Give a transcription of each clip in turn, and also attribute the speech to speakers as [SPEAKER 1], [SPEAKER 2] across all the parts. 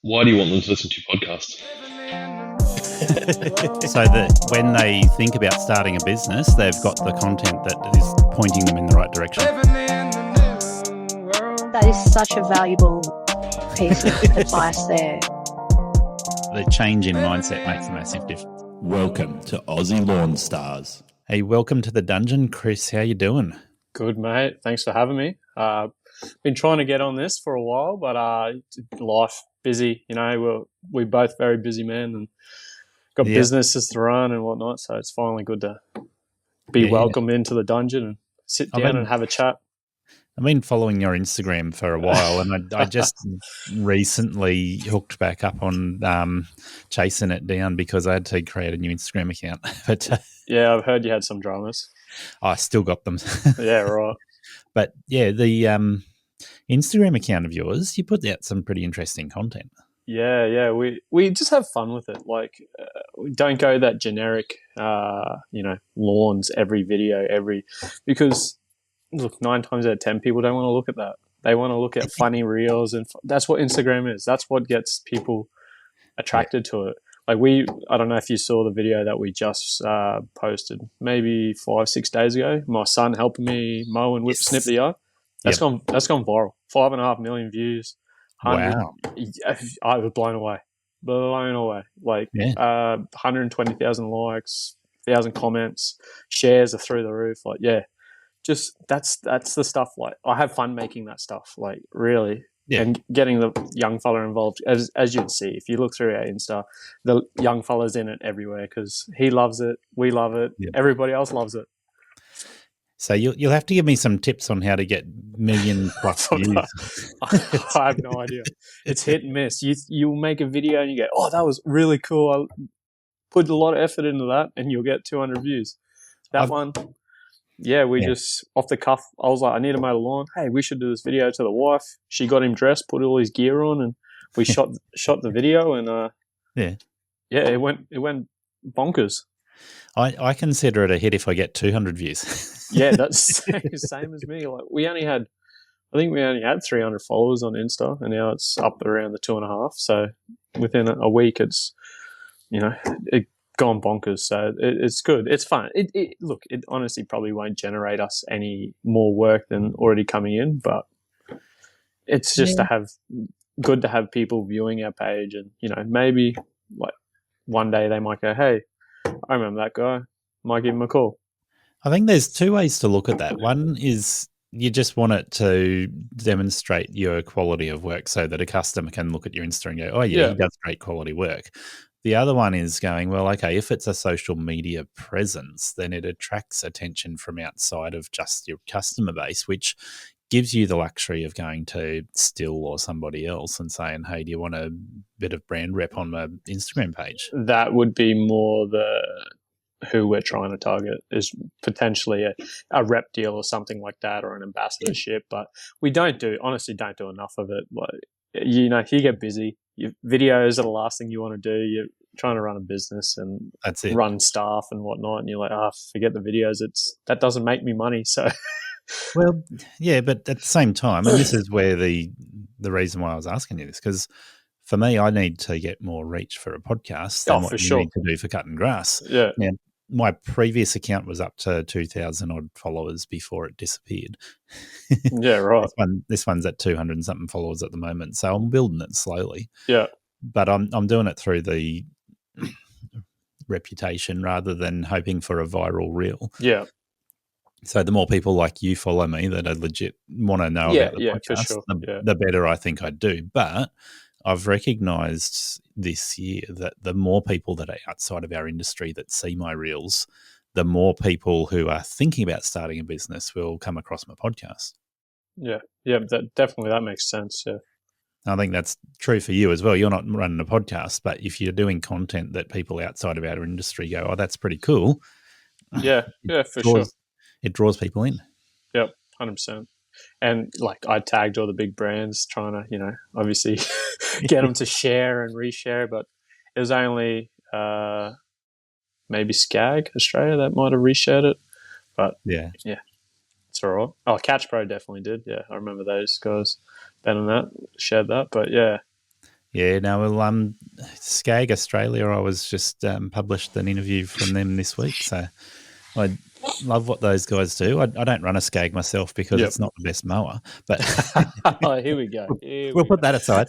[SPEAKER 1] Why do you want them to listen to your podcast?
[SPEAKER 2] So that when they think about starting a business, they've got the content that is pointing them in the right direction.
[SPEAKER 3] That is such a valuable piece of advice there.
[SPEAKER 2] The change in mindset makes a massive difference.
[SPEAKER 4] Welcome to Aussie Lawn Stars.
[SPEAKER 2] Hey, welcome to the dungeon, Chris. How you doing?
[SPEAKER 5] Good, mate. Thanks for having me. Been trying to get on this for a while, but life, busy. You know, we're both very busy men and got businesses to run and whatnot. So it's finally good to be welcomed into the dungeon and sit down and have a chat.
[SPEAKER 2] I've been following your Instagram for a while, and I just recently hooked back up on chasing it down because I had to create a new Instagram account. But
[SPEAKER 5] yeah, I've heard you had some dramas.
[SPEAKER 2] I still got them.
[SPEAKER 5] Yeah, right.
[SPEAKER 2] But yeah, the Instagram account of yours, you put out some pretty interesting content.
[SPEAKER 5] Yeah. We just have fun with it. Like, we don't go that generic, lawns every video, because look, 9 times out of 10 people don't want to look at that. They want to look at funny reels, and that's what Instagram is. That's what gets people attracted to it. Like I don't know if you saw the video that we just posted maybe 5-6 days ago. My son helping me mow and snip the yard. That's gone viral. 5.5 million views.
[SPEAKER 2] Wow!
[SPEAKER 5] I was blown away. Like 120,000 likes, 1,000 comments, shares are through the roof. Like, yeah, just that's the stuff. Like, I have fun making that stuff. Like, really. Yeah. And getting the young fella involved, as you'd see, if you look through our Insta, the young fella's in it everywhere because he loves it, we love it, everybody else loves it.
[SPEAKER 2] So you'll have to give me some tips on how to get million plus views.
[SPEAKER 5] I have no idea. It's hit and miss. You'll make a video and you go, "Oh, that was really cool. I put a lot of effort into that," and you'll get 200 views. One. Yeah, we just off the cuff. I was like, I need to mow the lawn. Hey, we should do this video to the wife. She got him dressed, put all his gear on, and we shot the video. And it went bonkers.
[SPEAKER 2] I consider it a hit if I get 200 views.
[SPEAKER 5] Yeah, that's same as me. Like we only had 300 followers on Insta, and now it's up around the 2.5. So within a week, it's it gone bonkers. So it's good. It's fun. It honestly probably won't generate us any more work than already coming in, but it's just good to have people viewing our page, and maybe like one day they might go, "Hey, I remember that guy. Might give him a call."
[SPEAKER 2] I think there's 2 ways to look at that. One is you just want it to demonstrate your quality of work so that a customer can look at your Insta and go, "Oh yeah, he does great quality work." The other one is going, well, okay, if it's a social media presence, then it attracts attention from outside of just your customer base, which gives you the luxury of going to Still or somebody else and saying, "Hey, do you want a bit of brand rep on my Instagram page?"
[SPEAKER 5] That would be more who we're trying to target, is potentially a rep deal or something like that, or an ambassadorship. But we honestly don't do enough of it. Like, if you get busy, your videos are the last thing you want to do. You're trying to run a business and run staff and whatnot, and you're like, forget the videos. That doesn't make me money. So,
[SPEAKER 2] well, yeah, but at the same time, and this is where the reason why I was asking you this, because for me, I need to get more reach for a podcast than what you need to do for cutting grass.
[SPEAKER 5] Yeah.
[SPEAKER 2] Now, my previous account was up to 2,000 odd followers before it disappeared.
[SPEAKER 5] Yeah, right.
[SPEAKER 2] This one's at 200 and something followers at the moment, so I'm building it slowly.
[SPEAKER 5] Yeah,
[SPEAKER 2] but I'm doing it through the reputation rather than hoping for a viral reel.
[SPEAKER 5] Yeah.
[SPEAKER 2] So the more people like you follow me that are legit want to know about the podcast,
[SPEAKER 5] for sure.
[SPEAKER 2] The better I think I do. But I've recognised this year that the more people that are outside of our industry that see my reels, the more people who are thinking about starting a business will come across my podcast.
[SPEAKER 5] Yeah, that makes sense. Yeah,
[SPEAKER 2] I think that's true for you as well. You're not running a podcast, but if you're doing content that people outside of our industry go, "Oh, that's pretty cool."
[SPEAKER 5] Yeah, for sure.
[SPEAKER 2] It draws people in.
[SPEAKER 5] Yep, 100%. And like I tagged all the big brands trying to, obviously get them to share and reshare, but it was only maybe Skag Australia that might have reshared it. But yeah, it's all right. Oh, Catch Pro definitely did. Yeah, I remember those guys. Ben and that shared that, but yeah.
[SPEAKER 2] Yeah, no, well, Skag Australia, I was just published an interview from them this week, so I love what those guys do. I don't run a Skag myself because
[SPEAKER 5] Yep.
[SPEAKER 2] it's not the best mower, but
[SPEAKER 5] Oh, here we go.
[SPEAKER 2] we'll put that aside.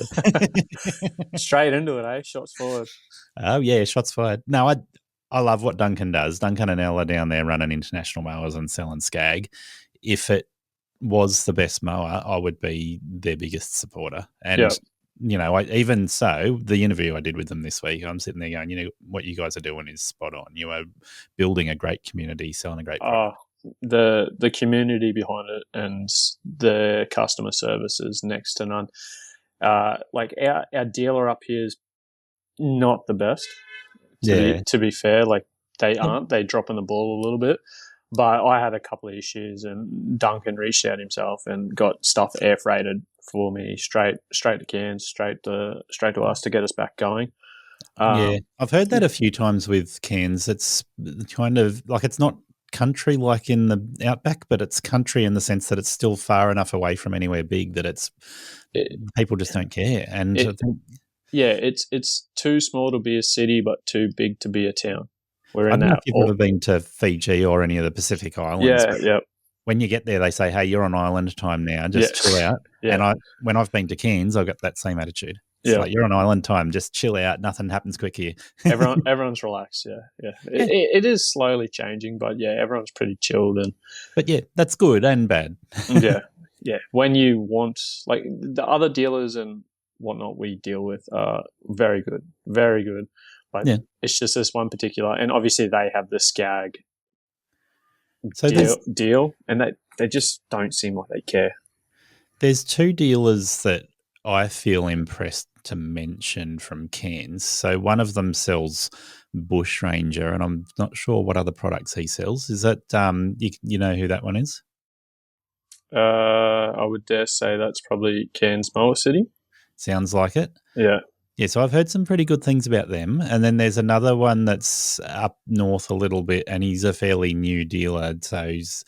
[SPEAKER 5] Straight into it, eh? Shots forward.
[SPEAKER 2] Oh yeah, shots fired. No, I love what Duncan does. Duncan and Elle are down there running international mowers and selling Skag. If it was the best mower, I would be their biggest supporter. And
[SPEAKER 5] Yep.
[SPEAKER 2] even so, the interview I did with them this week, I'm sitting there going, what you guys are doing is spot on. You are building a great community, selling a great product.
[SPEAKER 5] The community behind it and the customer service is next to none. Like our dealer up here is not the best. To be fair, like they aren't. They dropping the ball a little bit. But I had a couple of issues, and Duncan reached out himself and got stuff air freighted for me straight to Cairns, straight to us to get us back going.
[SPEAKER 2] Yeah, I've heard that a few times with Cairns. It's kind of like it's not country like in the outback, but it's country in the sense that it's still far enough away from anywhere big that people just don't care. And I think,
[SPEAKER 5] it's too small to be a city, but too big to be a town.
[SPEAKER 2] I don't know if you've ever been to Fiji or any of the Pacific Islands.
[SPEAKER 5] Yeah.
[SPEAKER 2] When you get there, they say, "Hey, you're on island time now. Just chill out."
[SPEAKER 5] Yeah.
[SPEAKER 2] And when I've been to Cairns, I've got that same attitude. It's like, you're on island time. Just chill out. Nothing happens quick here.
[SPEAKER 5] Everyone's relaxed. Yeah. It is slowly changing, but everyone's pretty chilled.
[SPEAKER 2] But that's good and bad.
[SPEAKER 5] Yeah. When you want, like the other dealers and whatnot we deal with are very good, very good. But it's just this one particular, and obviously they have the Skag deal, and they just don't seem like they care.
[SPEAKER 2] There's two dealers that I feel impressed to mention from Cairns. So one of them sells Bush Ranger, and I'm not sure what other products he sells. Is that you know who that one is?
[SPEAKER 5] I would dare say that's probably Cairns Mower City.
[SPEAKER 2] Sounds like it.
[SPEAKER 5] Yeah.
[SPEAKER 2] Yeah, so I've heard some pretty good things about them. And then there's another one that's up north a little bit, and he's a fairly new dealer. So he's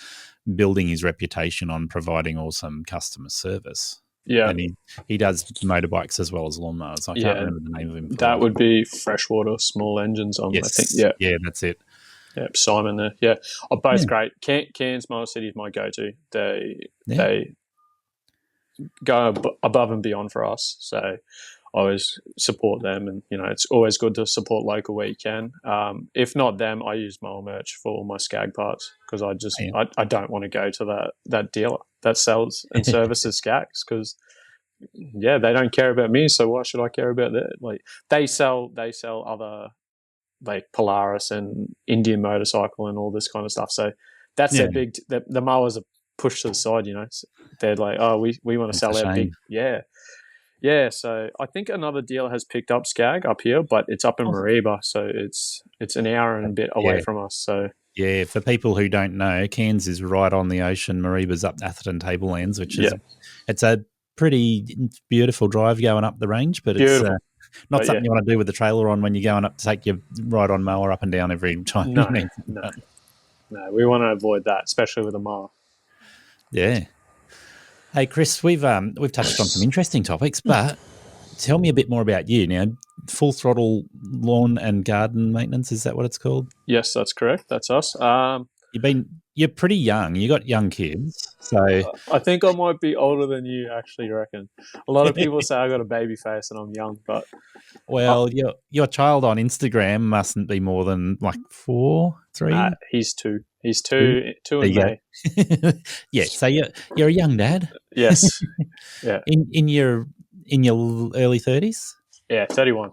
[SPEAKER 2] building his reputation on providing awesome customer service.
[SPEAKER 5] Yeah.
[SPEAKER 2] And he does motorbikes as well as lawnmowers. I can't remember the name of him.
[SPEAKER 5] That would be Freshwater Small Engines on,
[SPEAKER 2] yes.
[SPEAKER 5] I think.
[SPEAKER 2] Yeah, that's it.
[SPEAKER 5] Yeah, Simon there. Yeah. Both great. Cairns Mower City is my go-to. They go above and beyond for us. So I always support them, and it's always good to support local where you can. If not them, I use Mower Merch for all my Skag parts because I don't want to go to that dealer that sells and services Skags because they don't care about me. So why should I care about that? Like they sell other like Polaris and Indian Motorcycle and all this kind of stuff. So that's their big. The mowers are pushed to the side. They're like, oh, we want to sell our big Yeah, so I think another dealer has picked up Skag up here, but it's up in Mareeba, so it's an hour and a bit away from us. So
[SPEAKER 2] for people who don't know, Cairns is right on the ocean. Mareeba's up Atherton Tablelands, which is it's a pretty beautiful drive going up the range, but it's not something you want to do with the trailer on when you're going up to take your ride-on mower up and down every time.
[SPEAKER 5] No, we want to avoid that, especially with a mower.
[SPEAKER 2] Yeah. Hey, Chris, we've touched on some interesting topics, but tell me a bit more about you now. Full Throttle Lawn and Garden Maintenance, is that what it's called?
[SPEAKER 5] Yes, that's correct. That's us.
[SPEAKER 2] You're pretty young. You got young kids, so
[SPEAKER 5] I think I might be older than you. Actually, reckon a lot of people say I got a baby face and I'm young, but
[SPEAKER 2] your child on Instagram mustn't be more than like 4, 3.
[SPEAKER 5] He's 2. He's 2 in May.
[SPEAKER 2] Yeah, so you're a young dad.
[SPEAKER 5] Yes. Yeah.
[SPEAKER 2] In your early 30s.
[SPEAKER 5] Yeah, 31.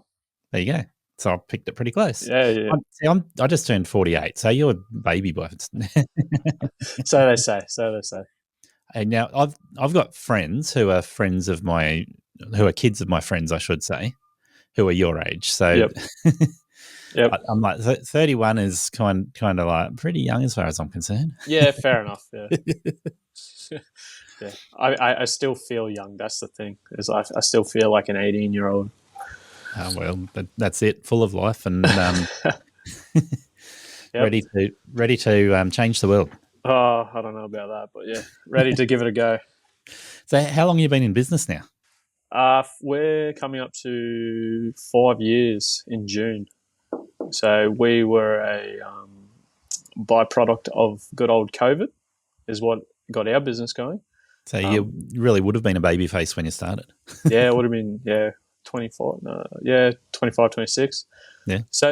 [SPEAKER 2] There you go. So I picked it pretty close.
[SPEAKER 5] Yeah.
[SPEAKER 2] I just turned 48, so you're a baby boy.
[SPEAKER 5] So they say.
[SPEAKER 2] And now I've got friends who are kids of my friends, I should say, who are your age. So
[SPEAKER 5] yep.
[SPEAKER 2] I'm like 31 is kind of like pretty young as far as I'm concerned.
[SPEAKER 5] Yeah, fair enough. Yeah. Yeah. I still feel young. That's the thing. Is I still feel like an 18-year-old.
[SPEAKER 2] Oh, well, that's it. Full of life and ready to change the world.
[SPEAKER 5] Oh, I don't know about that, but ready to give it a go.
[SPEAKER 2] So, how long have you been in business now?
[SPEAKER 5] We're coming up to 5 years in June. So we were a byproduct of good old COVID is what got our business going.
[SPEAKER 2] So you really would have been a baby face when you started.
[SPEAKER 5] Yeah, it would have been, 25, 25, 26.
[SPEAKER 2] Yeah.
[SPEAKER 5] So,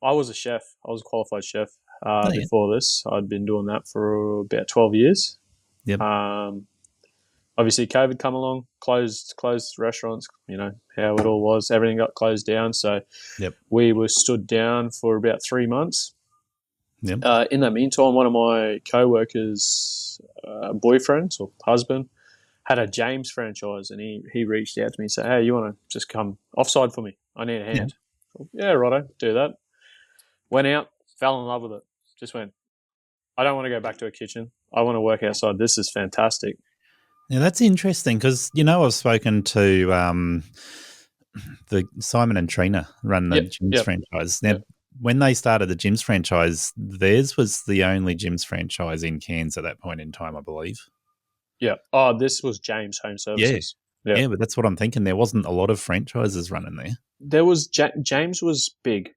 [SPEAKER 5] I was a chef. I was a qualified chef before this. I'd been doing that for about 12 years.
[SPEAKER 2] Yep.
[SPEAKER 5] Obviously, COVID come along, closed restaurants, how it all was. Everything got closed down. So we were stood down for about 3 months.
[SPEAKER 2] Yep.
[SPEAKER 5] In that meantime, one of my co-workers' boyfriends or husband had a James franchise, and he reached out to me and said, "Hey, you want to just come offside for me? I need a hand." Yeah, righto, do that. Went out, fell in love with it. Just went, I don't want to go back to a kitchen. I want to work outside. This is fantastic.
[SPEAKER 2] Now, that's interesting because, I've spoken to the Simon and Trina run the Gyms franchise. Now, when they started the Gyms franchise, theirs was the only Gyms franchise in Cairns at that point in time, I believe.
[SPEAKER 5] Yeah. Oh, this was James Home Services.
[SPEAKER 2] Yeah, but that's what I'm thinking. There wasn't a lot of franchises running there.
[SPEAKER 5] There was James was big.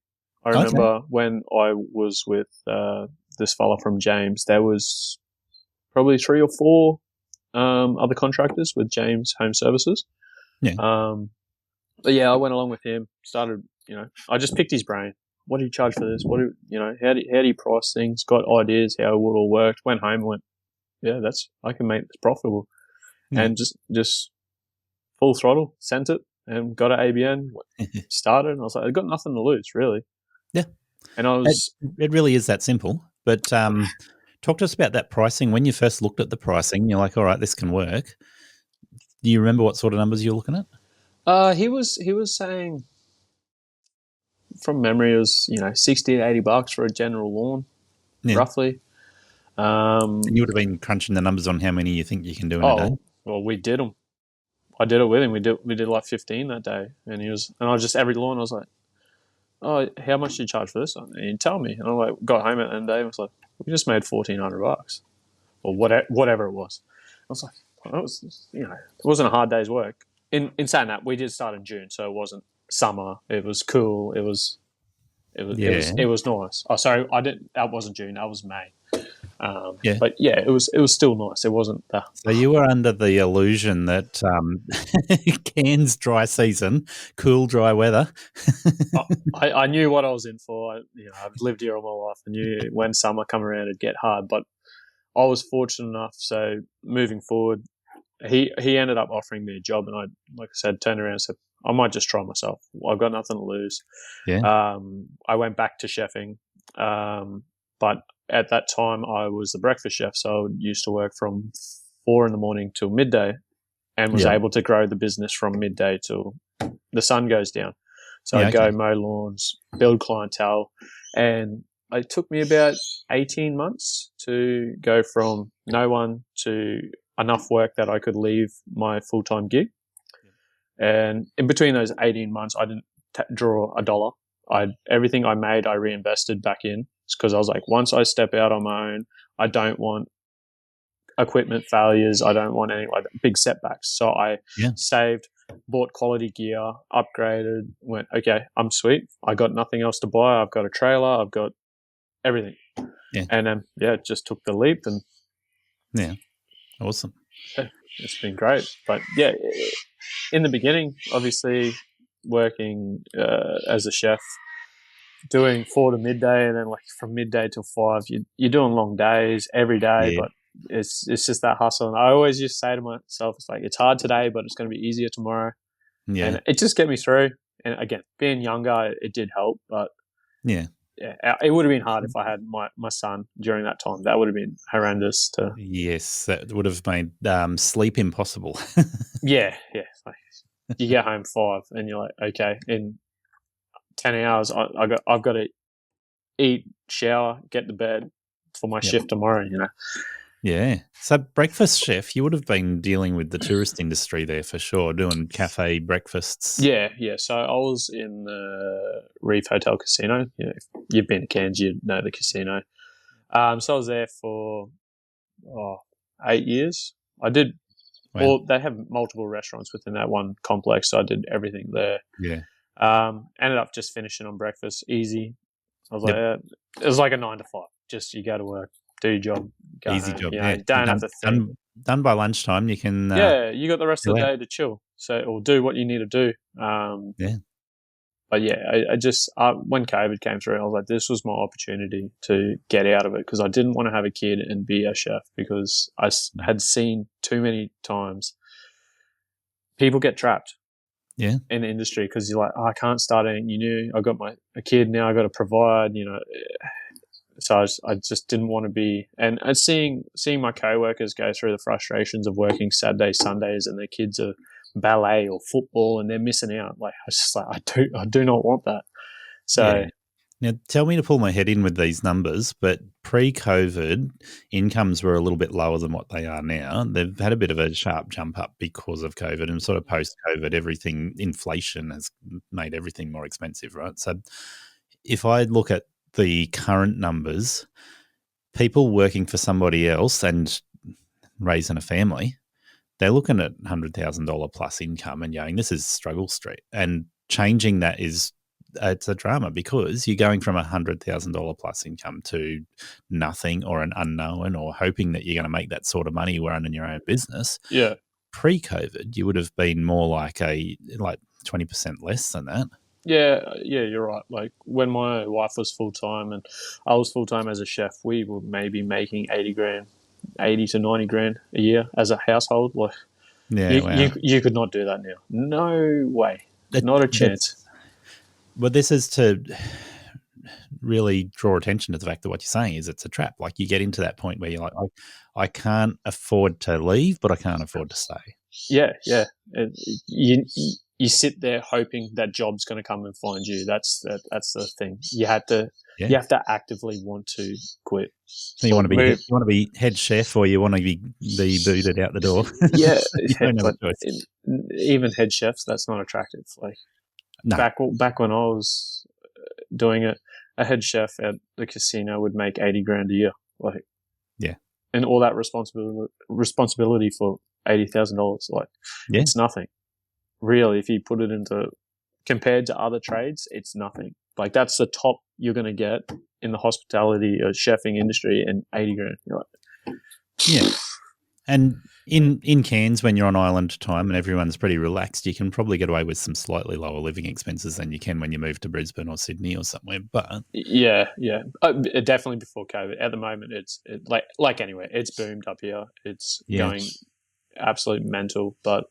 [SPEAKER 5] I remember when I was with this fella from James, there was probably 3 or 4 other contractors with James Home Services.
[SPEAKER 2] Yeah.
[SPEAKER 5] But I went along with him. Started, I just picked his brain. What do you charge for this? How do you price things? Got ideas how it would all work. Went home and went, I can make this profitable, and just full throttle. Sent it and got an ABN. Started, and I was like, I've got nothing to lose, really.
[SPEAKER 2] Yeah,
[SPEAKER 5] and I was.
[SPEAKER 2] It really is that simple. But talk to us about that pricing. When you first looked at the pricing, you're like, all right, this can work. Do you remember what sort of numbers you're looking at?
[SPEAKER 5] He was saying, from memory, it was $60 to $80 for a general lawn, roughly.
[SPEAKER 2] And you would have been crunching the numbers on how many you think you can do in a day.
[SPEAKER 5] Well, we did them. I did it with him. We did like 15 that day, and I was just every lawn. I was like, "Oh, how much do you charge for this?" And he'd tell me, and I like got home at the end of the day and was like, "We just made $1,400 or whatever it was." I was like, it was it wasn't a hard day's work. In saying that, we did start in June, so it wasn't summer. It was cool. It was nice. Oh, sorry, that wasn't June. That was May. But it was still nice. It wasn't that.
[SPEAKER 2] So you were under the illusion that Cairns dry season, cool dry weather.
[SPEAKER 5] I knew what I was in for. I've lived here all my life. I knew when summer come around it'd get hard. But I was fortunate enough. So moving forward, he ended up offering me a job, and I, like I said, turned around and said, I might just try myself. I've got nothing to lose.
[SPEAKER 2] Yeah.
[SPEAKER 5] I went back to chefing, but at that time I was the breakfast chef, so I used to work from 4 a.m. till midday, and was able to grow the business from midday till the sun goes down. So I'd go mow lawns, build clientele, and it took me about 18 months to go from no one to enough work that I could leave my full-time gig. And in between those 18 months, I didn't draw a dollar. Everything I made, I reinvested back in, because I was like, once I step out on my own, I don't want equipment failures. I don't want any like big setbacks. So I saved, bought quality gear, upgraded, went, okay, I'm sweet. I got nothing else to buy. I've got a trailer. I've got everything.
[SPEAKER 2] Yeah.
[SPEAKER 5] And then, just took the leap. And
[SPEAKER 2] yeah, awesome.
[SPEAKER 5] It's been great. But in the beginning, obviously working as a chef, doing 4 to midday, and then like from midday till 5, you're doing long days every day, but it's just that hustle. And I always just say to myself, it's like, it's hard today, but it's going to be easier tomorrow. Yeah. And it just get me through. And again, being younger, it did help, but it would have been hard if I had my son during that time. That would have been horrendous.
[SPEAKER 2] Yes, that would have made sleep impossible.
[SPEAKER 5] Yeah. Like, you get home 5 and you're like, okay, in 10 hours, I've got to eat, shower, get to bed for my shift tomorrow,
[SPEAKER 2] Yeah. So breakfast chef, you would have been dealing with the tourist industry there for sure, doing cafe breakfasts.
[SPEAKER 5] Yeah. So I was in the Reef Hotel Casino. If you've been to Cairns, you know the casino. So I was there for 8 years. I did
[SPEAKER 2] Wow.
[SPEAKER 5] Or they have multiple restaurants within that one complex, so I did everything there.
[SPEAKER 2] Yeah.
[SPEAKER 5] Ended up just finishing on breakfast, easy. I was
[SPEAKER 2] Yep.
[SPEAKER 5] like, it was like a 9 to 5. Just you go to work, do your job, go
[SPEAKER 2] Easy
[SPEAKER 5] home.
[SPEAKER 2] job.
[SPEAKER 5] You know,
[SPEAKER 2] Yeah.
[SPEAKER 5] don't have to think.
[SPEAKER 2] Done by lunchtime. You can.
[SPEAKER 5] Yeah, you got the rest of the
[SPEAKER 2] chill
[SPEAKER 5] day to chill. So, or do what you need to do.
[SPEAKER 2] Yeah.
[SPEAKER 5] But yeah, I just when COVID came through, I was like, this was my opportunity to get out of it because I didn't want to have a kid and be a chef because I had seen too many times people get trapped.
[SPEAKER 2] Yeah.
[SPEAKER 5] In the industry because you're like, I can't start anything new. I got a kid now. I got to provide. So I just didn't want to be. And seeing my co-workers go through the frustrations of working Saturdays, Sundays, and their kids are ballet or football and they're missing out. Like I was just like, I do not want that. So.
[SPEAKER 2] Yeah. Now, tell me to pull my head in with these numbers, but pre-COVID, incomes were a little bit lower than what they are now. They've had a bit of a sharp jump up because of COVID, and sort of post-COVID, inflation has made everything more expensive, right? So if I look at the current numbers, people working for somebody else and raising a family, they're looking at $100,000 plus income and going, this is struggle street. And changing that it's a drama because you're going from $100,000 plus income to nothing or an unknown or hoping that you're going to make that sort of money running your own business.
[SPEAKER 5] Yeah.
[SPEAKER 2] Pre-COVID, you would have been more like 20% less than that.
[SPEAKER 5] Yeah, you're right. Like when my wife was full-time and I was full-time as a chef, we were maybe making 80 to 90 grand a year as a household. Like, you could not do that now. No way. Not a chance.
[SPEAKER 2] But this is to really draw attention to the fact that what you're saying is it's a trap. Like you get into that point where you're like, I can't afford to leave, but I can't afford to stay.
[SPEAKER 5] Yeah. You sit there hoping that job's going to come and find you. That's the thing. You have to actively want to quit.
[SPEAKER 2] So you want to be head chef, or you want to be booted out the door.
[SPEAKER 5] Yeah,
[SPEAKER 2] you don't have a choice.
[SPEAKER 5] Even head chefs, that's not attractive. Like
[SPEAKER 2] no.
[SPEAKER 5] back when I was doing it, a head chef at the casino would make 80 grand a year. Like,
[SPEAKER 2] yeah,
[SPEAKER 5] and all that responsibility for $80,000. Like, it's nothing. Really, if you put it into compared to other trades, it's nothing. Like that's the top you're going to get in the hospitality or chefing industry, and 80 grand. You're like,
[SPEAKER 2] yeah. And in Cairns, when you're on island time and everyone's pretty relaxed, you can probably get away with some slightly lower living expenses than you can when you move to Brisbane or Sydney or somewhere. But
[SPEAKER 5] yeah, definitely before COVID. At the moment, it's like anywhere. It's boomed up here. It's going absolute mental, but.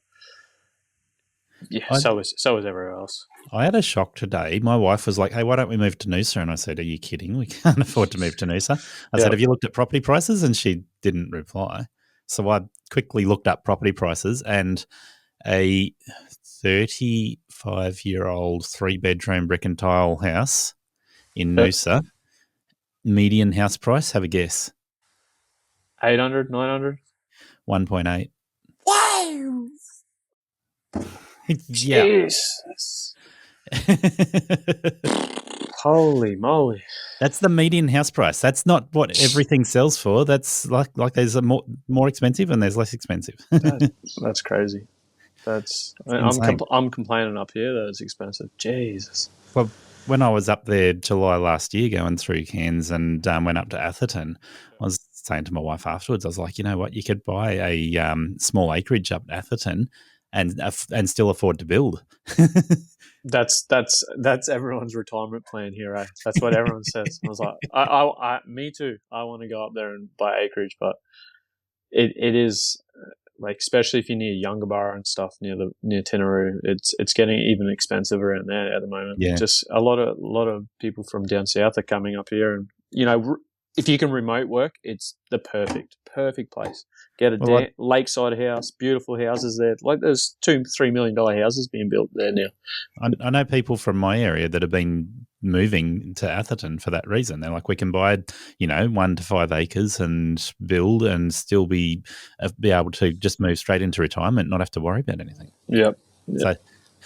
[SPEAKER 5] Yeah, so is everywhere else.
[SPEAKER 2] I had a shock today. My wife was like, hey, why don't we move to Noosa? And I said, are you kidding? We can't afford to move to Noosa. I said, have you looked at property prices? And she didn't reply. So I quickly looked up property prices, and a 35-year-old 3-bedroom brick and tile house in Noosa, median house price, have a guess.
[SPEAKER 5] 800, 900?
[SPEAKER 2] 1.8.
[SPEAKER 5] Wow! Jesus. Holy moly.
[SPEAKER 2] That's the median house price. That's not what everything sells for. That's like there's a more expensive and there's less expensive.
[SPEAKER 5] That's crazy. I'm complaining up here that it's expensive. Jesus.
[SPEAKER 2] Well, when I was up there July last year going through Cairns and went up to Atherton, I was saying to my wife afterwards, I was like, you know what, you could buy a small acreage up at Atherton and still afford to build.
[SPEAKER 5] That's everyone's retirement plan here, eh? That's what everyone says. I was like, I me too. I want to go up there and buy acreage, but it is like, especially if you're near Yungaburra and stuff near Tinaroo, it's getting even expensive around there at the moment.
[SPEAKER 2] Yeah.
[SPEAKER 5] Just a lot of people from down south are coming up here, and if you can remote work, it's the perfect place. Get a lakeside house, beautiful houses there. Like there's $2-3 million houses being built there now.
[SPEAKER 2] I know people from my area that have been moving to Atherton for that reason. They're like, we can buy 1 to 5 acres and build and still be able to just move straight into retirement, not have to worry about anything.
[SPEAKER 5] Yep.
[SPEAKER 2] So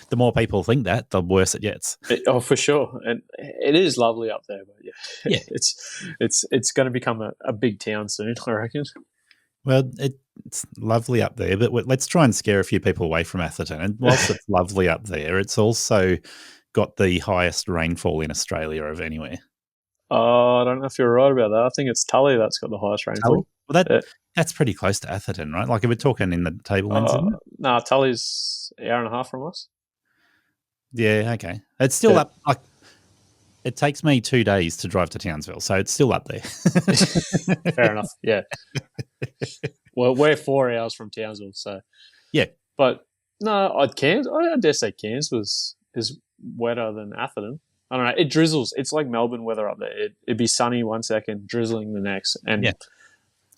[SPEAKER 2] the more people think that, the worse it gets.
[SPEAKER 5] For sure. And it is lovely up there, but it's going to become a big town soon, I reckon.
[SPEAKER 2] Well, it's lovely up there, but let's try and scare a few people away from Atherton. And whilst it's lovely up there, it's also got the highest rainfall in Australia of anywhere.
[SPEAKER 5] I don't know if you're right about that. I think it's Tully that's got the highest rainfall.
[SPEAKER 2] Well, that's pretty close to Atherton, right? Like if we're talking in the tablelands, isn't it?
[SPEAKER 5] No, Tully's an hour and a half from us.
[SPEAKER 2] Yeah, okay. It's still up. Like it takes me 2 days to drive to Townsville, so it's still up there.
[SPEAKER 5] Fair enough. Yeah. Well, we're 4 hours from Townsville, so
[SPEAKER 2] yeah.
[SPEAKER 5] But no, I dare say Cairns is wetter than Atherton. I don't know. It drizzles. It's like Melbourne weather up there. It'd be sunny one second, drizzling the next, and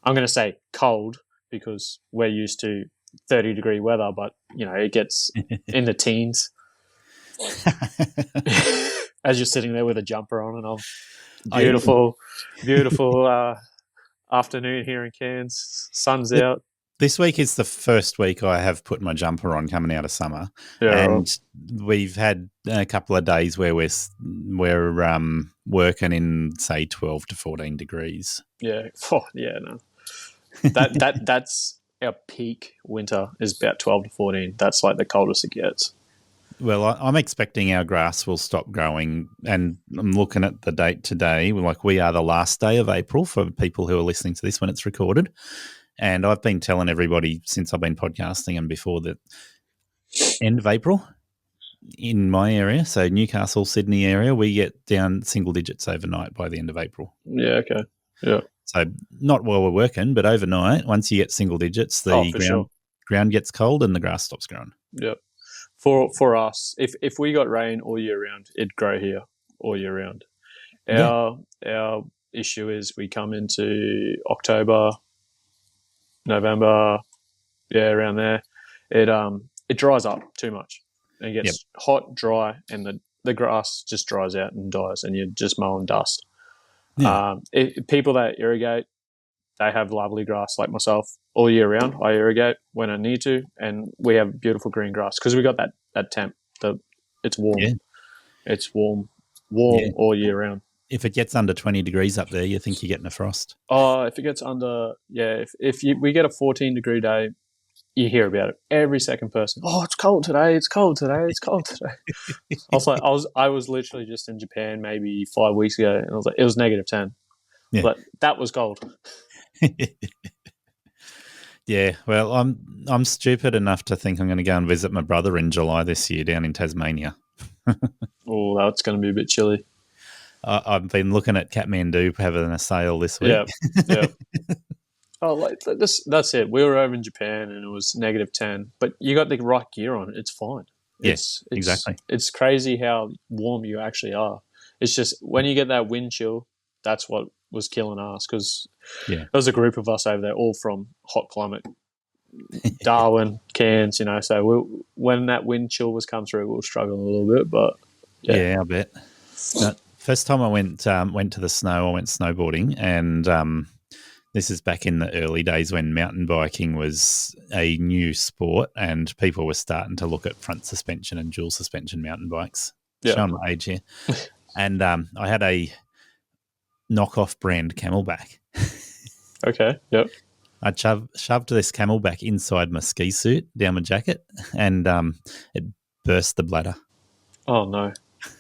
[SPEAKER 5] I'm going to say cold because we're used to 30-degree weather, but it gets in the teens. As you're sitting there with a jumper on, and beautiful afternoon here in Cairns. Sun's out.
[SPEAKER 2] This week is the first week I have put my jumper on coming out of summer, we've had a couple of days where we're working in say 12 to 14 degrees.
[SPEAKER 5] Yeah, no, that's our peak winter is about 12 to 14. That's like the coldest it gets.
[SPEAKER 2] Well, I'm expecting our grass will stop growing, and I'm looking at the date today. We are the last day of April for people who are listening to this when it's recorded. And I've been telling everybody since I've been podcasting and before that end of April in my area, so Newcastle, Sydney area, we get down single digits overnight by the end of April.
[SPEAKER 5] Yeah, okay. Yeah.
[SPEAKER 2] So not while we're working, but overnight, once you get single digits, the ground gets cold and the grass stops growing.
[SPEAKER 5] Yep. For us, if we got rain all year round, it'd grow here all year round. Our issue is we come into October, November, around there. It dries up too much. It gets hot, dry, and the grass just dries out and dies, and you're just mowing dust. Yeah. People that irrigate, they have lovely grass like myself all year round. I irrigate when I need to, and we have beautiful green grass because we got that temp. It's warm. Yeah. It's warm all year round.
[SPEAKER 2] If it gets under 20 degrees up there, you think you're getting a frost.
[SPEAKER 5] Oh, if it gets under, we get a 14-degree day, you hear about it. Every second person, oh, it's cold today, it's cold today, it's cold today. I was literally just in Japan maybe 5 weeks ago, and I was like, it was -10. Yeah. But that was cold.
[SPEAKER 2] Yeah, well, I'm stupid enough to think I'm going to go and visit my brother in July this year down in Tasmania.
[SPEAKER 5] Oh, that's going to be a bit chilly.
[SPEAKER 2] I've been looking at Kathmandu having a sale this week.
[SPEAKER 5] Yeah. Oh, that's it. We were over in Japan and it was -10, but you got the right gear on. It's fine.
[SPEAKER 2] Yes, exactly.
[SPEAKER 5] It's crazy how warm you actually are. It's just when you get that wind chill, that's what was killing us because there was a group of us over there, all from hot climate, Darwin, Cairns, So when that wind chill was come through, we were struggling a little bit, but
[SPEAKER 2] I bet. First time I went to the snow, I went snowboarding, and this is back in the early days when mountain biking was a new sport and people were starting to look at front suspension and dual suspension mountain bikes. Showing my age here. And I had a knockoff brand Camelback.
[SPEAKER 5] Okay, yep.
[SPEAKER 2] I shoved this Camelback inside my ski suit down my jacket and it burst the bladder.
[SPEAKER 5] Oh, no.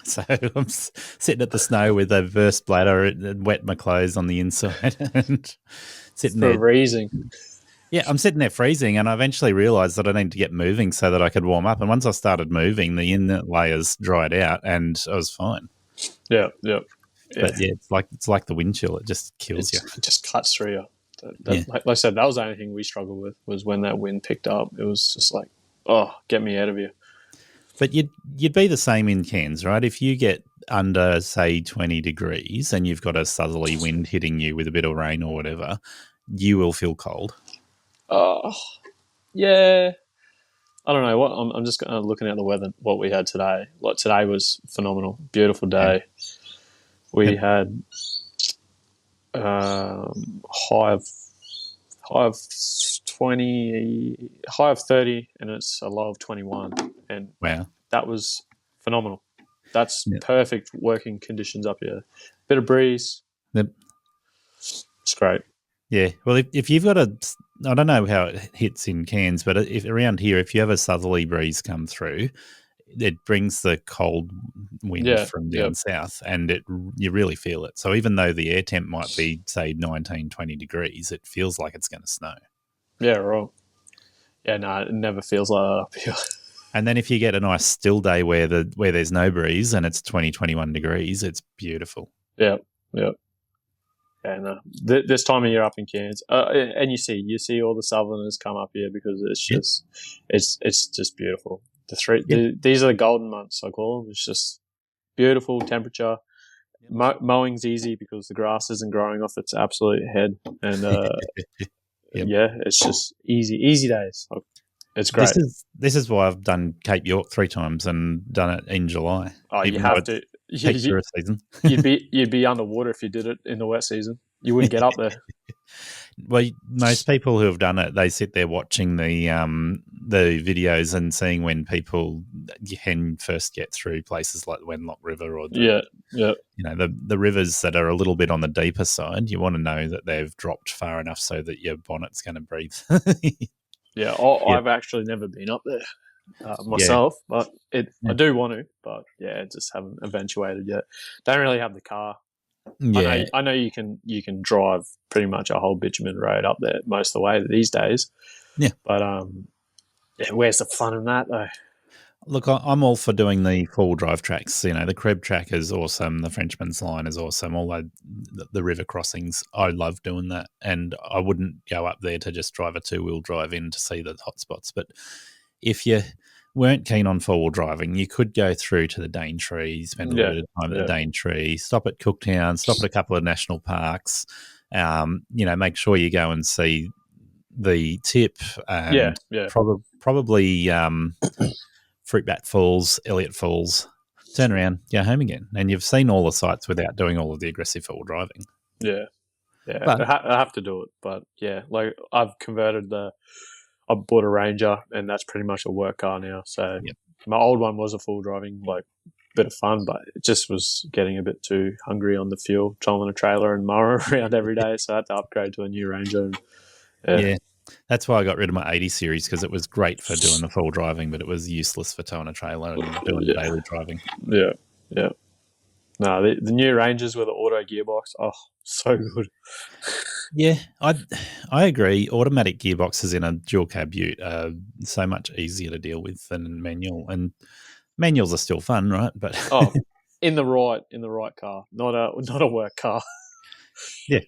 [SPEAKER 2] So I'm sitting at the snow with a burst bladder. It wet my clothes on the inside and sitting there
[SPEAKER 5] freezing.
[SPEAKER 2] Yeah, I'm sitting there freezing, and I eventually realised that I needed to get moving so that I could warm up. And once I started moving, the inner layers dried out, and I was fine.
[SPEAKER 5] Yeah.
[SPEAKER 2] But it's like the wind chill; it just kills you.
[SPEAKER 5] It just cuts through you. Like I said, that was the only thing we struggled with was when that wind picked up. It was just like, oh, get me out of here.
[SPEAKER 2] But you'd be the same in Cairns, right? If you get under, say, 20 degrees and you've got a southerly wind hitting you with a bit of rain or whatever, you will feel cold.
[SPEAKER 5] Yeah. I don't know. I'm just looking at the weather, what we had today. Like today was phenomenal. Beautiful day. Yeah. We had high of 20, high of 30, and it's a low of 21. And
[SPEAKER 2] wow,
[SPEAKER 5] that was phenomenal. That's perfect working conditions up here. Bit of breeze.
[SPEAKER 2] Yep.
[SPEAKER 5] It's great.
[SPEAKER 2] Yeah. Well, if you've got I don't know how it hits in Cairns, but if around here, if you have a southerly breeze come through, it brings the cold wind from down south, and you really feel it. So even though the air temp might be, say, 19, 20 degrees, it feels like it's going to snow.
[SPEAKER 5] Yeah, right. Yeah, no, it never feels like that up here.
[SPEAKER 2] And then if you get a nice still day where there's no breeze and it's 20, 21 degrees, it's beautiful.
[SPEAKER 5] Yeah. Yeah, no. This time of year up in Cairns, and you see all the southerners come up here because it's just it's just beautiful. These are the golden months, I call them. It's just beautiful temperature. Mowing's easy because the grass isn't growing off its absolute head, and it's just easy days. It's great.
[SPEAKER 2] This is why I've done Cape York 3 times and done it in July.
[SPEAKER 5] Oh, you have to.
[SPEAKER 2] Season.
[SPEAKER 5] you'd be underwater if you did it in the wet season. You wouldn't get up there.
[SPEAKER 2] Well, most people who have done it, they sit there watching the videos and seeing when people can first get through places like the Wenlock River or the rivers that are a little bit on the deeper side. You want to know that they've dropped far enough so that your bonnet's going to breathe.
[SPEAKER 5] I've actually never been up there myself, but I do want to, but just haven't eventuated yet. Don't really have the car. Yeah, I know you can drive pretty much a whole bitumen road up there most of the way these days. Yeah, but where's the fun in that though?
[SPEAKER 2] Look, I'm all for doing the 4-wheel drive tracks. The Krebs track is awesome. The Frenchman's Line is awesome. All the river crossings, I love doing that. And I wouldn't go up there to just drive a 2-wheel drive in to see the hot spots. But if you weren't keen on 4-wheel driving, you could go through to the Daintree, spend a little bit of time at the Daintree, stop at Cooktown, stop at a couple of national parks. Make sure you go and see the Tip. Probably Fruitbat Falls, Elliot Falls, turn around, go home again. And you've seen all the sites without doing all of the aggressive 4-wheel driving.
[SPEAKER 5] Yeah. But I have to do it. But, like I've converted I bought a Ranger, and that's pretty much a work car now. So my old one was a full driving, like bit of fun, but it just was getting a bit too hungry on the fuel, trolling a trailer and mower around every day. So I had to upgrade to a new Ranger. And,
[SPEAKER 2] that's why I got rid of my 80 series, because it was great for doing the full driving, but it was useless for towing a trailer and doing daily driving.
[SPEAKER 5] Yeah. No, the new Rangers with the auto gearbox, so good.
[SPEAKER 2] Yeah, I agree. Automatic gearboxes in a dual cab ute are so much easier to deal with than manual, and manuals are still fun, right? But
[SPEAKER 5] in the right car, not a work car.
[SPEAKER 2] Yeah,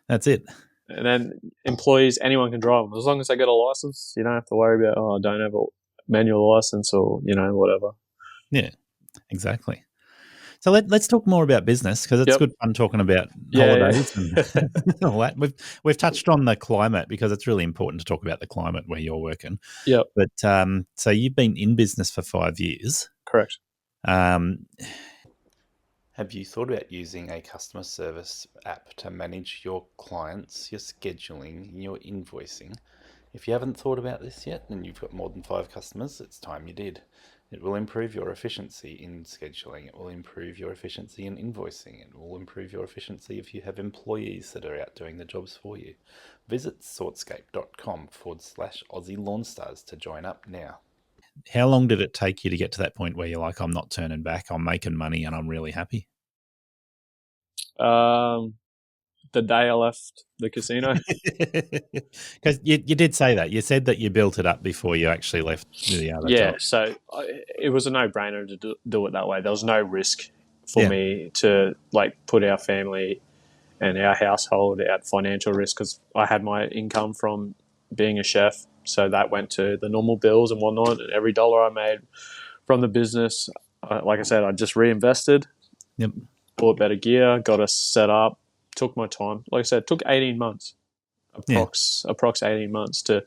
[SPEAKER 2] that's it.
[SPEAKER 5] And then employees, anyone can drive them as long as they get a license. You don't have to worry about I don't have a manual license or whatever.
[SPEAKER 2] Yeah, exactly. So let's talk more about business, because it's good fun talking about holidays and all that. We've touched on the climate because it's really important to talk about the climate where you're working.
[SPEAKER 5] Yeah.
[SPEAKER 2] But so you've been in business for 5 years.
[SPEAKER 5] Correct.
[SPEAKER 6] Have you thought about using a customer service app to manage your clients, your scheduling, and your invoicing? If you haven't thought about this yet and you've got more than 5 customers, it's time you did. It will improve your efficiency in scheduling. It will improve your efficiency in invoicing. It will improve your efficiency if you have employees that are out doing the jobs for you. Visit sortscape.com/Aussie Lawn Stars to join up now.
[SPEAKER 2] How long did it take you to get to that point where you're like, I'm not turning back, I'm making money and I'm really happy?
[SPEAKER 5] The day I left the casino.
[SPEAKER 2] Because you did say that. You said that you built it up before you actually left the other job.
[SPEAKER 5] So it was a no-brainer to do it that way. There was no risk for me to put our family and our household at financial risk, because I had my income from being a chef. So that went to the normal bills and whatnot. And every dollar I made from the business, like I said, I just reinvested.
[SPEAKER 2] Yep.
[SPEAKER 5] Bought better gear, got us set up. Took my time. Like I said, it took 18 months, approx 18 months to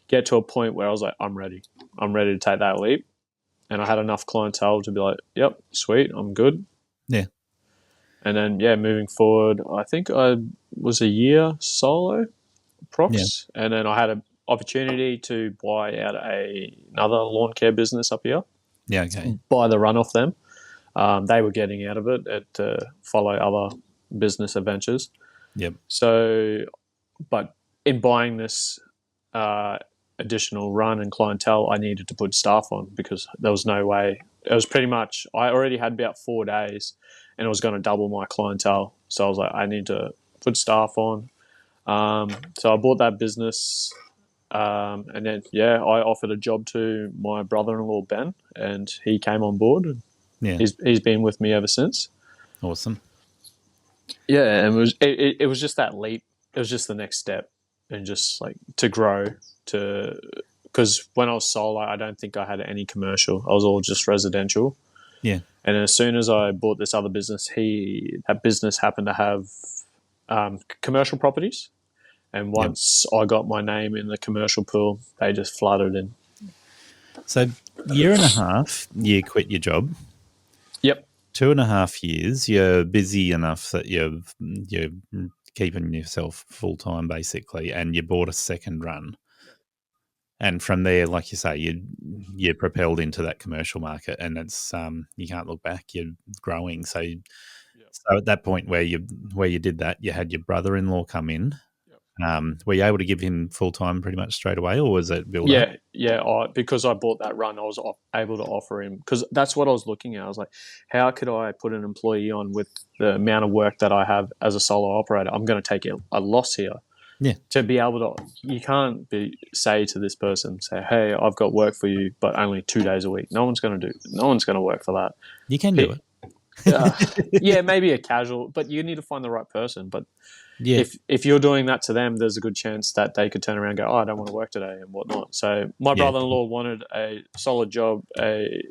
[SPEAKER 5] get to a point where I was like, I'm ready. I'm ready to take that leap. And I had enough clientele to be like, yep, sweet, I'm good.
[SPEAKER 2] Yeah.
[SPEAKER 5] And then, moving forward, I think I was a year solo, approx. Yeah. And then I had an opportunity to buy out another lawn care business up here.
[SPEAKER 2] Yeah, okay.
[SPEAKER 5] Buy the run off them. They were getting out of it to follow other business adventures.
[SPEAKER 2] Yep.
[SPEAKER 5] So, but in buying this additional run and clientele, I needed to put staff on because there was no way. It was pretty much, I already had about 4 days and it was going to double my clientele. So I was like, I need to put staff on. So I bought that business. And then, I offered a job to my brother-in-law, Ben, and he came on board. And he's been with me ever since.
[SPEAKER 2] Awesome.
[SPEAKER 5] Yeah, and it was just that leap. It was just the next step, and just like to grow because when I was solo, I don't think I had any commercial. I was all just residential.
[SPEAKER 2] Yeah.
[SPEAKER 5] And as soon as I bought this other business, that business happened to have commercial properties. And once I got my name in the commercial pool, they just flooded in.
[SPEAKER 2] So, year and a half, you quit your job.
[SPEAKER 5] Yep.
[SPEAKER 2] 2.5 years, you're busy enough that you're keeping yourself full time basically, and you bought a second run. And from there, like you say, you're propelled into that commercial market, and it's you can't look back. You're growing. So at that point where you did that, you had your brother-in-law come in. Were you able to give him full time pretty much straight away, or was it build up?
[SPEAKER 5] Yeah. Because I bought that run, I was able to offer him, because that's what I was looking at. I was like, how could I put an employee on with the amount of work that I have as a solo operator? I'm going to take a loss here.
[SPEAKER 2] Yeah.
[SPEAKER 5] To be able to, you can't say to this person, hey, I've got work for you, but only 2 days a week. No one's going to work for that.
[SPEAKER 2] You can do it.
[SPEAKER 5] Yeah, maybe a casual, but you need to find the right person. But
[SPEAKER 2] yeah,
[SPEAKER 5] if you're doing that to them, there's a good chance that they could turn around and go, I don't want to work today and whatnot. So my brother-in-law wanted a solid job, a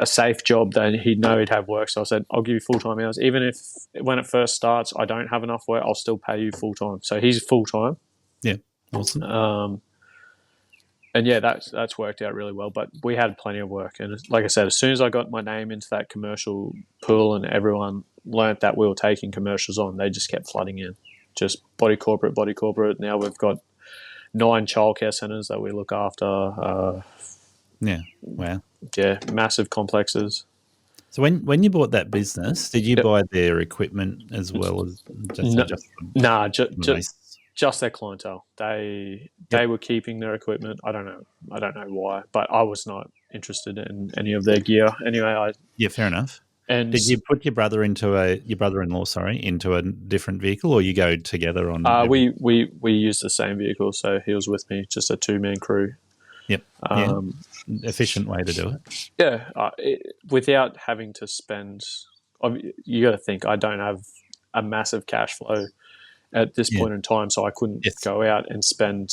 [SPEAKER 5] safe job that he'd know he'd have work. So I said, I'll give you full-time hours. Even if when it first starts, I don't have enough work, I'll still pay you full-time. So he's full-time.
[SPEAKER 2] Yeah, awesome.
[SPEAKER 5] And that's worked out really well. But we had plenty of work. And like I said, as soon as I got my name into that commercial pool and everyone learnt that we were taking commercials on, they just kept flooding in. Just body corporate. Now we've got 9 childcare centres that we look after.
[SPEAKER 2] Wow.
[SPEAKER 5] Yeah, massive complexes.
[SPEAKER 2] So when you bought that business, did you buy their equipment as well as
[SPEAKER 5] just their clientele. They were keeping their equipment. I don't know why, but I was not interested in any of their gear. Anyway,
[SPEAKER 2] fair enough.
[SPEAKER 5] And
[SPEAKER 2] did you put your brother-in-law into a different vehicle, or you go together on?
[SPEAKER 5] We used the same vehicle, so he was with me, just a 2-man crew.
[SPEAKER 2] Yep. Efficient way to do it.
[SPEAKER 5] Yeah, without having to spend. You got to think, I don't have a massive cash flow at this point in time, so I couldn't go out and spend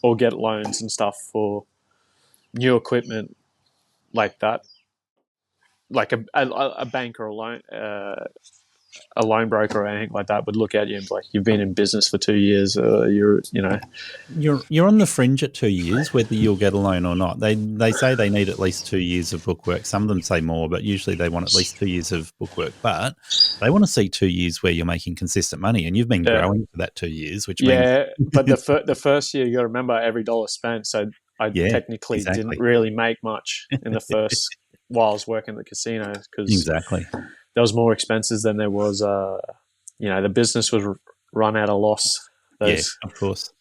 [SPEAKER 5] or get loans and stuff for new equipment like that. Like a bank or a loan broker or anything like that would look at you and be like, you've been in business for 2 years, you're
[SPEAKER 2] on the fringe at 2 years whether you'll get a loan or not. They say they need at least 2 years of bookwork. Some of them say more, but usually they want at least 2 years of bookwork. But they want to see 2 years where you're making consistent money, and you've been growing for that 2 years, which means
[SPEAKER 5] but the first year you got to remember every dollar spent. So I technically didn't really make much in the first while I was working at the casino, because there was more expenses than there was. The business was run at a loss.
[SPEAKER 2] Of course.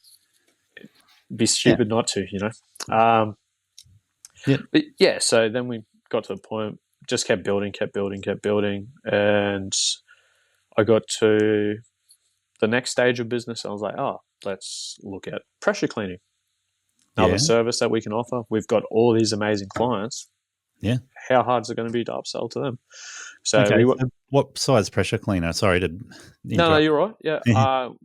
[SPEAKER 5] It'd be stupid not to, But so then we got to the point, just kept building, and I got to the next stage of business. I was like, let's look at pressure cleaning. Another service that we can offer. We've got all these amazing clients.
[SPEAKER 2] Yeah.
[SPEAKER 5] How hard is it going to be to upsell to them? So
[SPEAKER 2] what size pressure cleaner? Sorry to interrupt.
[SPEAKER 5] No, you're right. Yeah.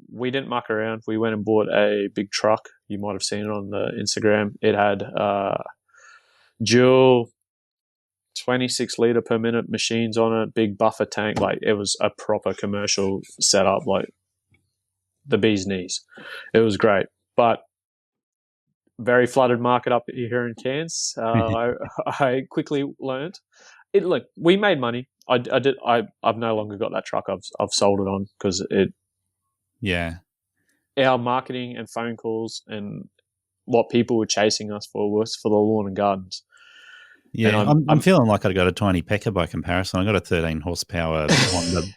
[SPEAKER 5] We didn't muck around. We went and bought a big truck. You might have seen it on the Instagram. It had dual 26 litre per minute machines on it, big buffer tank. Like, it was a proper commercial setup, like the bee's knees. It was great. But very flooded market up here in Cairns. I quickly learned it. Look, we made money. I've no longer got that truck. I've sold it on because it.
[SPEAKER 2] Yeah.
[SPEAKER 5] Our marketing and phone calls and what people were chasing us for was for the lawn and gardens.
[SPEAKER 2] Yeah, I'm feeling like I got a tiny pecker by comparison. I got a 13 horsepower Honda.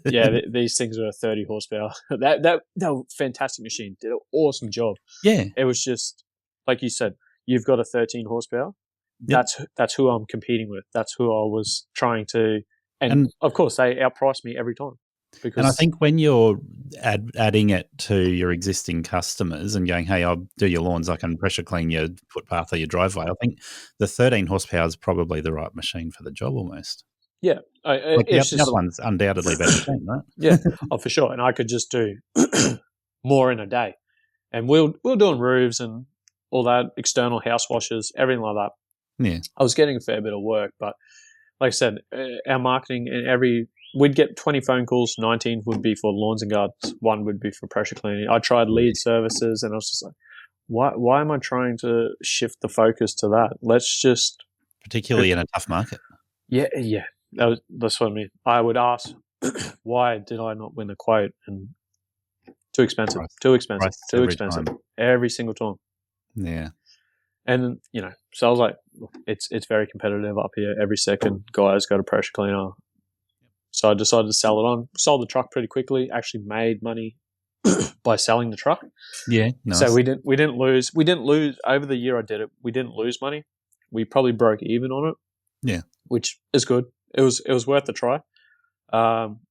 [SPEAKER 5] Yeah, these things were 30 horsepower. That were fantastic machine. Did an awesome job.
[SPEAKER 2] Yeah,
[SPEAKER 5] it was just like you said. You've got a 13 horsepower.
[SPEAKER 2] Yep.
[SPEAKER 5] That's who I'm competing with. That's who I was trying to. And of course, they outpriced me every time.
[SPEAKER 2] And I think when you're adding it to your existing customers and going, hey, I'll do your lawns, I can pressure clean your footpath or your driveway, I think the 13 horsepower is probably the right machine for the job almost.
[SPEAKER 5] Yeah.
[SPEAKER 2] The other one's undoubtedly better machine, right?
[SPEAKER 5] Yeah, for sure. And I could just do more in a day. And we're doing roofs and all that, external house washes, everything like that.
[SPEAKER 2] Yeah.
[SPEAKER 5] I was getting a fair bit of work, but like I said, our marketing and we'd get 20 phone calls, 19 would be for lawns and gardens, 1 would be for pressure cleaning. I tried lead services and I was just like, why am I trying to shift the focus to that? Let's just...
[SPEAKER 2] Particularly in a tough market.
[SPEAKER 5] Yeah. That's what I mean. I would ask, why did I not win a quote? And too expensive, every single time.
[SPEAKER 2] Yeah.
[SPEAKER 5] And, so I was like, look, it's very competitive up here. Every second guy's got a pressure cleaner. So I decided to sell it on. Sold the truck pretty quickly. Actually made money by selling the truck.
[SPEAKER 2] Yeah, nice.
[SPEAKER 5] So we didn't lose. We didn't lose over the year I did it. We didn't lose money. We probably broke even on it.
[SPEAKER 2] Yeah,
[SPEAKER 5] which is good. It was worth the try.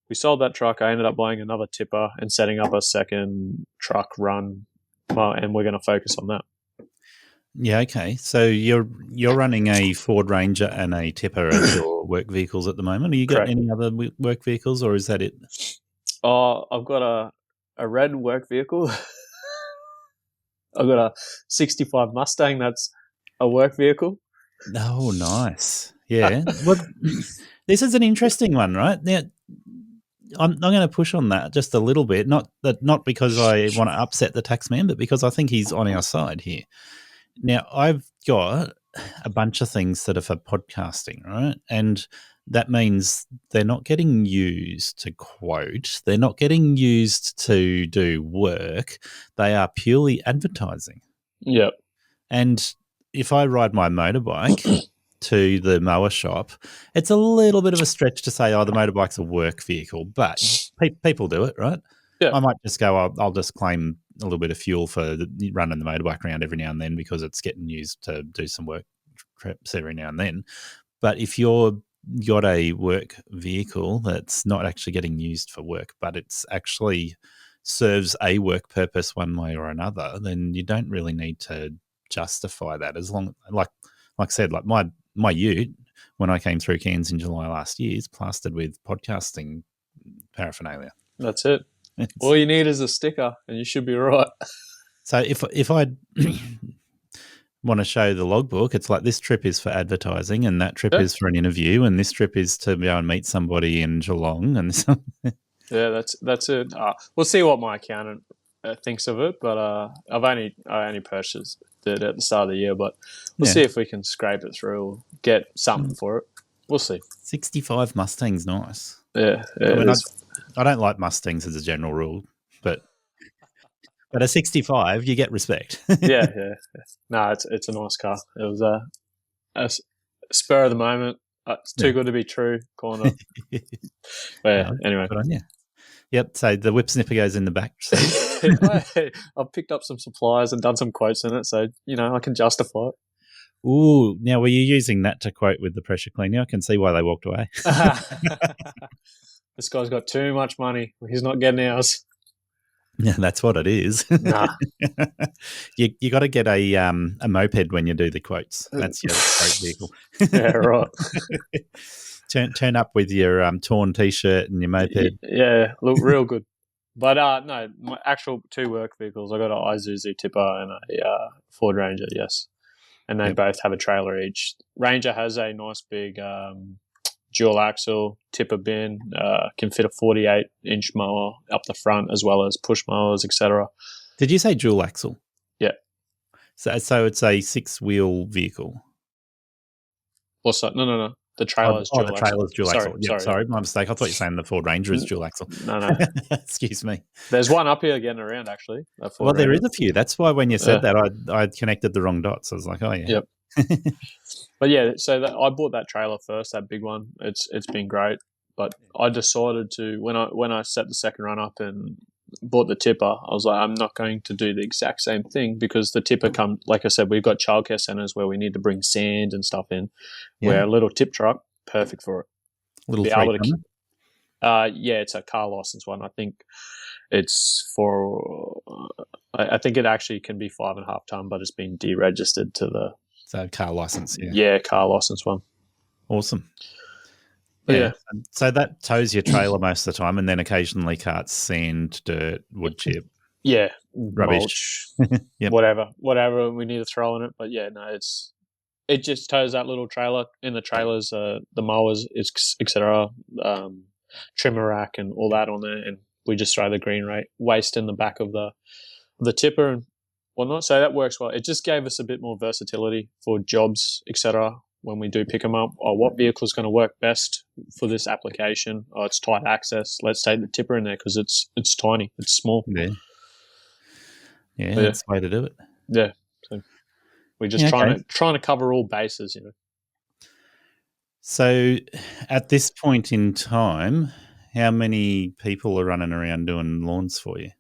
[SPEAKER 5] We sold that truck. I ended up buying another tipper and setting up a second truck run. And we're going to focus on that.
[SPEAKER 2] Yeah, okay. So you're running a Ford Ranger and a tipper as your work vehicles at the moment. Are you got any other work vehicles, or is that it?
[SPEAKER 5] I've got a red work vehicle. I've got a 65 Mustang. That's a work vehicle.
[SPEAKER 2] Oh, nice. Yeah. Well, this is an interesting one, right? Now, I'm going to push on that just a little bit. Not because I want to upset the tax man, but because I think he's on our side here. Now, I've got a bunch of things that are for podcasting, right? And that means they're not getting used to quote. They're not getting used to do work. They are purely advertising.
[SPEAKER 5] Yep.
[SPEAKER 2] And if I ride my motorbike to the mower shop, it's a little bit of a stretch to say, the motorbike's a work vehicle, but people do it, right?
[SPEAKER 5] Yeah.
[SPEAKER 2] I might just go, I'll just claim a little bit of fuel for running the motorbike around every now and then because it's getting used to do some work trips every now and then. But if you're got a work vehicle that's not actually getting used for work, but it's actually serves a work purpose one way or another, then you don't really need to justify that. As long, like I said, like my ute, when I came through Cairns in July last year, is plastered with podcasting paraphernalia.
[SPEAKER 5] That's it. All you need is a sticker and you should be right.
[SPEAKER 2] So if I want to show the logbook, it's like this trip is for advertising and that trip is for an interview and this trip is to go and meet somebody in Geelong. And
[SPEAKER 5] yeah, that's it. We'll see what my accountant thinks of it, but I only purchased it at the start of the year, but we'll see if we can scrape it through or get something for it. We'll see.
[SPEAKER 2] 65 Mustang's nice.
[SPEAKER 5] Yeah,
[SPEAKER 2] I don't like Mustangs as a general rule, but a 65, you get respect.
[SPEAKER 5] yeah. No, it's a nice car. It was a spur of the moment. It's too good to be true. Corner. Anyway.
[SPEAKER 2] Good on you. Yep. So the whip snipper goes in the back.
[SPEAKER 5] I've picked up some supplies and done some quotes in it, so I can justify it.
[SPEAKER 2] Ooh, now were you using that to quote with the pressure cleaner? I can see why they walked away.
[SPEAKER 5] This guy's got too much money. He's not getting ours.
[SPEAKER 2] Yeah, that's what it is.
[SPEAKER 5] Nah.
[SPEAKER 2] you got to get a moped when you do the quotes. That's your quote vehicle.
[SPEAKER 5] Yeah, right.
[SPEAKER 2] Turn up with your torn T-shirt and your moped.
[SPEAKER 5] Yeah, look real good. But no, my actual 2 work vehicles. I got an Isuzu tipper and a Ford Ranger. Yes, and they both have a trailer each. Ranger has a nice big dual axle tipper bin, can fit a 48-inch mower up the front as well as push mowers, etc.
[SPEAKER 2] Did you say dual axle?
[SPEAKER 5] Yeah.
[SPEAKER 2] So it's a 6-wheel vehicle.
[SPEAKER 5] What's that? No. The trailer is dual axle.
[SPEAKER 2] The trailer's dual axle. Sorry, my mistake. I thought you were saying the Ford Ranger is dual axle.
[SPEAKER 5] No.
[SPEAKER 2] Excuse me.
[SPEAKER 5] There's one up here getting around, actually.
[SPEAKER 2] Well, there is a few. That's why when you said that, I connected the wrong dots. I was like, oh, yeah.
[SPEAKER 5] Yep. But yeah, so I bought that trailer first, that big one. It's been great, but I decided to when I set the second run up and bought the tipper, I was like, I'm not going to do the exact same thing because the tipper like I said, we've got childcare centres where we need to bring sand and stuff in.
[SPEAKER 2] Yeah.
[SPEAKER 5] Where a little tip truck, perfect for it.
[SPEAKER 2] Little
[SPEAKER 5] Be able
[SPEAKER 2] 3-tonner?
[SPEAKER 5] yeah, it's a car license one. I think it's for. I think it actually can be 5.5 ton, but it's been deregistered to the.
[SPEAKER 2] So car license, yeah.
[SPEAKER 5] Yeah, car license one.
[SPEAKER 2] Awesome.
[SPEAKER 5] Yeah.
[SPEAKER 2] So that tows your trailer most of the time, and then occasionally carts sand, dirt, wood chip.
[SPEAKER 5] Yeah,
[SPEAKER 2] Rubbish.
[SPEAKER 5] mulch,
[SPEAKER 2] Yep.
[SPEAKER 5] whatever we need to throw in it. But yeah, no, it just tows that little trailer. In the trailers, the mowers, etc., trimmer rack, and all that on there, and we just throw the green waste in the back of the tipper and whatnot. So that works well. It just gave us a bit more versatility for jobs, etc. When we do pick them up, what vehicle is going to work best for this application? Oh, it's tight access. Let's take the tipper in there because it's tiny, it's small.
[SPEAKER 2] Yeah, that's the way to do it.
[SPEAKER 5] Yeah, so we're just trying to cover all bases, you know.
[SPEAKER 2] So, at this point in time, how many people are running around doing lawns for you?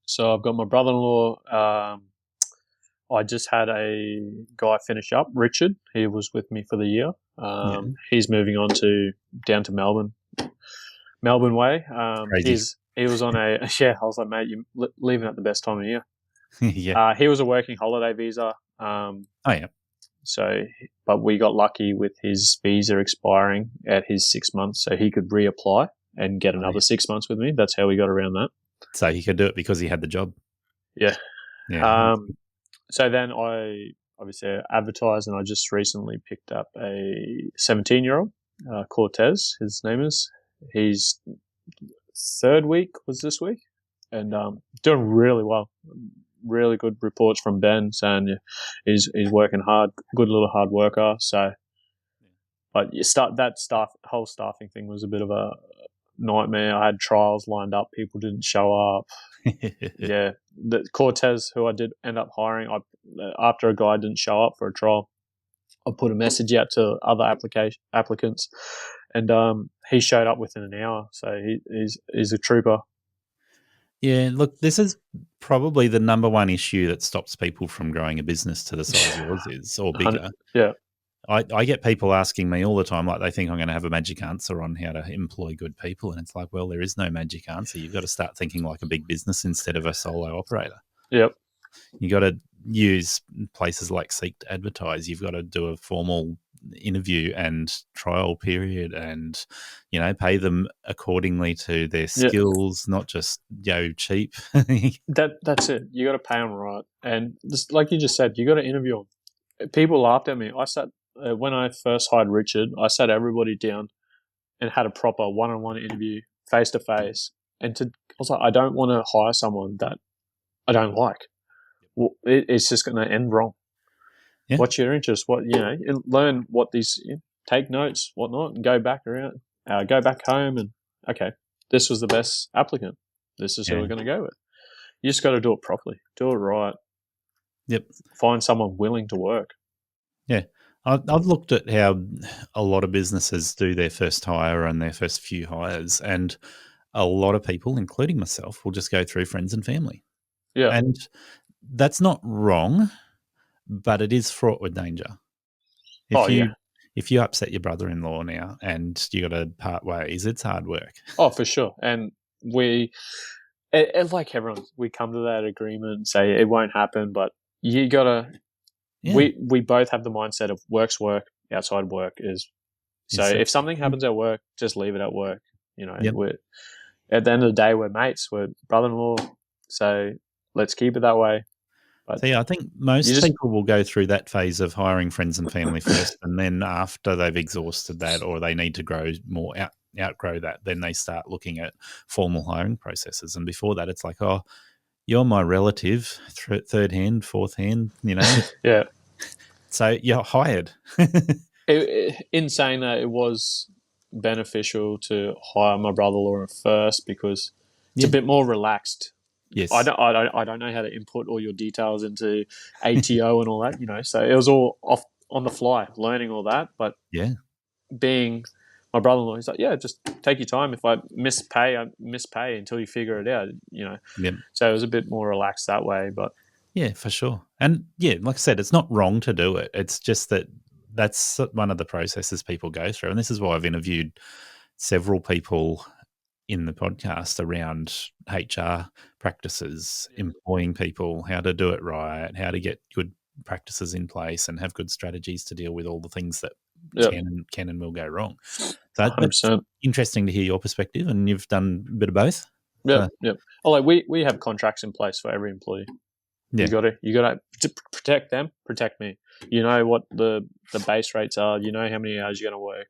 [SPEAKER 5] So I've got my brother-in-law. I just had a guy finish up, Richard. He was with me for the year. He's moving on down to Melbourne way. He was on a I was like, mate, you're leaving at the best time of year.
[SPEAKER 2] Yeah.
[SPEAKER 5] He was a working holiday visa. So, but we got lucky with his visa expiring at his 6 months, so he could reapply and get another 6 months with me. That's how we got around that.
[SPEAKER 2] So he could do it because he had the job.
[SPEAKER 5] Yeah. So then I obviously advertised, and I just recently picked up a 17-year-old, Cortez, his name is. He's third week was this week, and doing really well. Really good reports from Ben saying he's working hard, good little hard worker. So, but whole staffing thing was a bit of a nightmare. I had trials lined up, people didn't show up. Yeah, the Cortez, who I did end up hiring, after a guy didn't show up for a trial, I put a message out to other applicants, and he showed up within an hour. So he's a trooper.
[SPEAKER 2] Yeah, look, this is probably the number one issue that stops people from growing a business to the size yours is, or bigger.
[SPEAKER 5] Yeah.
[SPEAKER 2] I get people asking me all the time, like they think I'm going to have a magic answer on how to employ good people. And it's like, well, there is no magic answer. You've got to start thinking like a big business instead of a solo operator.
[SPEAKER 5] Yep.
[SPEAKER 2] You got to use places like Seek to advertise. You've got to do a formal interview and trial period, and pay them accordingly to their skills, not just cheap.
[SPEAKER 5] That's it. You got to pay them right, and just like you just said, you got to interview them. People laughed at me. I sat when I first hired Richard. I sat everybody down and had a proper one-on-one interview, face to face. And I was like, I don't want to hire someone that I don't like. Well, it's just going to end wrong. Yeah. What's your interest? Learn what these, take notes, whatnot, and go back home, and okay, this was the best applicant. This is who we're going to go with. You just got to do it properly, do it right.
[SPEAKER 2] Yep.
[SPEAKER 5] Find someone willing to work.
[SPEAKER 2] Yeah. I've looked at how a lot of businesses do their first hire and their first few hires, and a lot of people, including myself, will just go through friends and family.
[SPEAKER 5] Yeah.
[SPEAKER 2] And that's not wrong, but it is fraught with danger. If you upset your brother-in-law now and you got to part ways, it's hard work.
[SPEAKER 5] Oh, for sure. And like everyone, we come to that agreement and say it won't happen, but you got to. Yeah. We both have the mindset of work's work, outside work is. So if something happens at work, just leave it at work. We're at the end of the day, we're mates, we're brother-in-law. So let's keep it that way. But
[SPEAKER 2] I think most people will go through that phase of hiring friends and family first, and then after they've exhausted that or they need to grow more, outgrow that, then they start looking at formal hiring processes. And before that, it's like, oh, you're my relative, third hand, fourth hand,
[SPEAKER 5] Yeah.
[SPEAKER 2] So you're hired.
[SPEAKER 5] In saying that, it was beneficial to hire my brother-in-law first because it's a bit more relaxed.
[SPEAKER 2] Yes.
[SPEAKER 5] I don't know how to input all your details into ATO and all that, So it was all on the fly, learning all that. But
[SPEAKER 2] Yeah.
[SPEAKER 5] being my brother-in-law, he's like, yeah, just take your time. If I miss pay, I miss pay until you figure it out,
[SPEAKER 2] Yep.
[SPEAKER 5] So it was a bit more relaxed that way. But
[SPEAKER 2] Yeah, for sure. And yeah, like I said, it's not wrong to do it. It's just that that's one of the processes people go through. And this is why I've interviewed several people in the podcast around HR practices, employing people, how to do it right, how to get good practices in place and have good strategies to deal with all the things that
[SPEAKER 5] Yep.
[SPEAKER 2] can and will go wrong. So
[SPEAKER 5] 100%.
[SPEAKER 2] that's interesting to hear your perspective, and you've done a bit of both.
[SPEAKER 5] Yep. Oh, like we have contracts in place for every employee.
[SPEAKER 2] Yeah.
[SPEAKER 5] You gotta to protect them, protect me. You know what the base rates are. You know how many hours you're gonna work.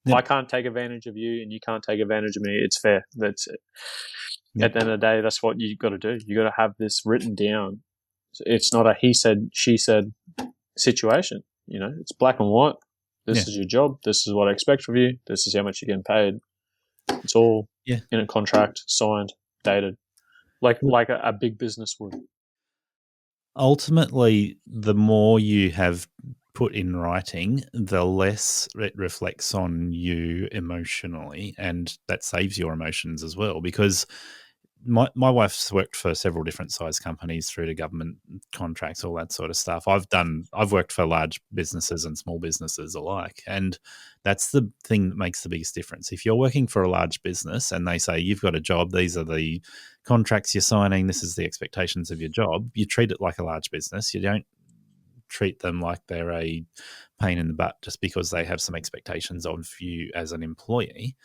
[SPEAKER 5] I can't take advantage of you, and you can't take advantage of me. It's fair. That's it. At the end of the day, that's what you got to do. You got to have this written down. It's not a he said, she said situation. It's black and white. This is your job. This is what I expect from you. This is how much you're getting paid. It's all in a contract, signed, dated, like a big business would.
[SPEAKER 2] Ultimately, the more you have put in writing, the less it reflects on you emotionally, and that saves your emotions as well. Because my wife's worked for several different size companies through to government contracts, all that sort of stuff. I've worked for large businesses and small businesses alike, and that's the thing that makes the biggest difference. If you're working for a large business and they say you've got a job, these are the contracts you're signing, this is the expectations of your job, you treat it like a large business. You don't treat them like they're a pain in the butt just because they have some expectations of you as an employee.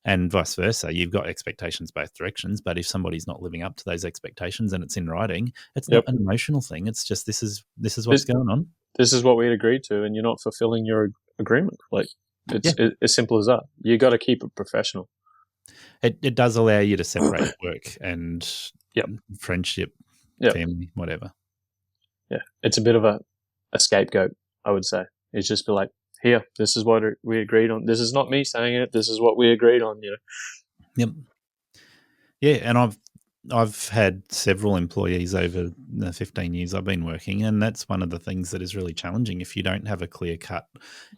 [SPEAKER 2] And vice versa, you've got expectations both directions. But if somebody's not living up to those expectations and it's in writing, it's not an emotional thing. It's just this is what's going on.
[SPEAKER 5] This is what we had agreed to, and you're not fulfilling your agreement. Like it's as simple as that. You got to keep it professional.
[SPEAKER 2] It does allow you to separate work and friendship, family, whatever. Yeah,
[SPEAKER 5] it's a bit of a scapegoat, I would say. It's just be like, here, this is what we agreed on. This is not me saying it. This is what we agreed on.
[SPEAKER 2] Yep. Yeah, and I've had several employees over the 15 years I've been working, and that's one of the things that is really challenging. If you don't have a clear-cut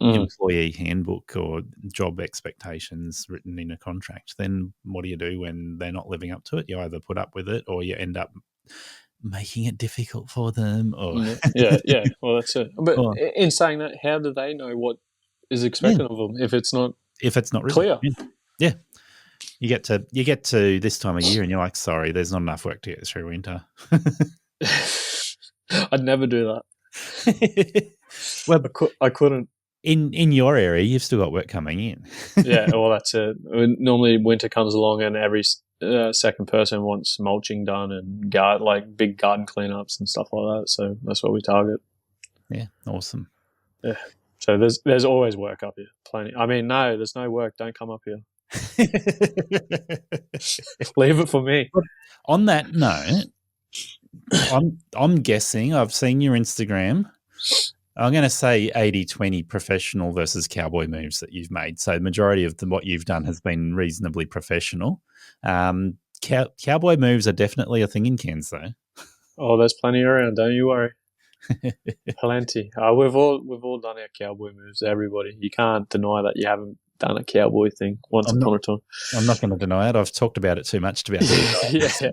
[SPEAKER 2] employee handbook or job expectations written in a contract, then what do you do when they're not living up to it? You either put up with it or you end up making it difficult for them. Or
[SPEAKER 5] Well, that's it. But in saying that, how do they know what is expected of them if it's not
[SPEAKER 2] clear? Yeah. You get to this time of year and you're like, sorry, there's not enough work to get through winter.
[SPEAKER 5] I'd never do that. Well, I couldn't.
[SPEAKER 2] In your area, you've still got work coming in.
[SPEAKER 5] Yeah, well, that's it. Normally, winter comes along and every second person wants mulching done and big garden cleanups and stuff like that. So that's what we target.
[SPEAKER 2] Yeah, awesome.
[SPEAKER 5] Yeah. So there's always work up here. Plenty. I mean, no, there's no work. Don't come up here. Leave it for me.
[SPEAKER 2] On that note, I'm guessing I've seen your Instagram. I'm going to say 80-20 professional versus cowboy moves that you've made. So the majority of what you've done has been reasonably professional. Cowboy moves are definitely a thing in Cairns, though.
[SPEAKER 5] Oh, there's plenty around. Don't you worry. Plenty. We've all done our cowboy moves. Everybody. You can't deny that you haven't done a cowboy thing once upon a time.
[SPEAKER 2] I'm not going to deny it. I've talked about it too much to be able to.
[SPEAKER 5] Yeah.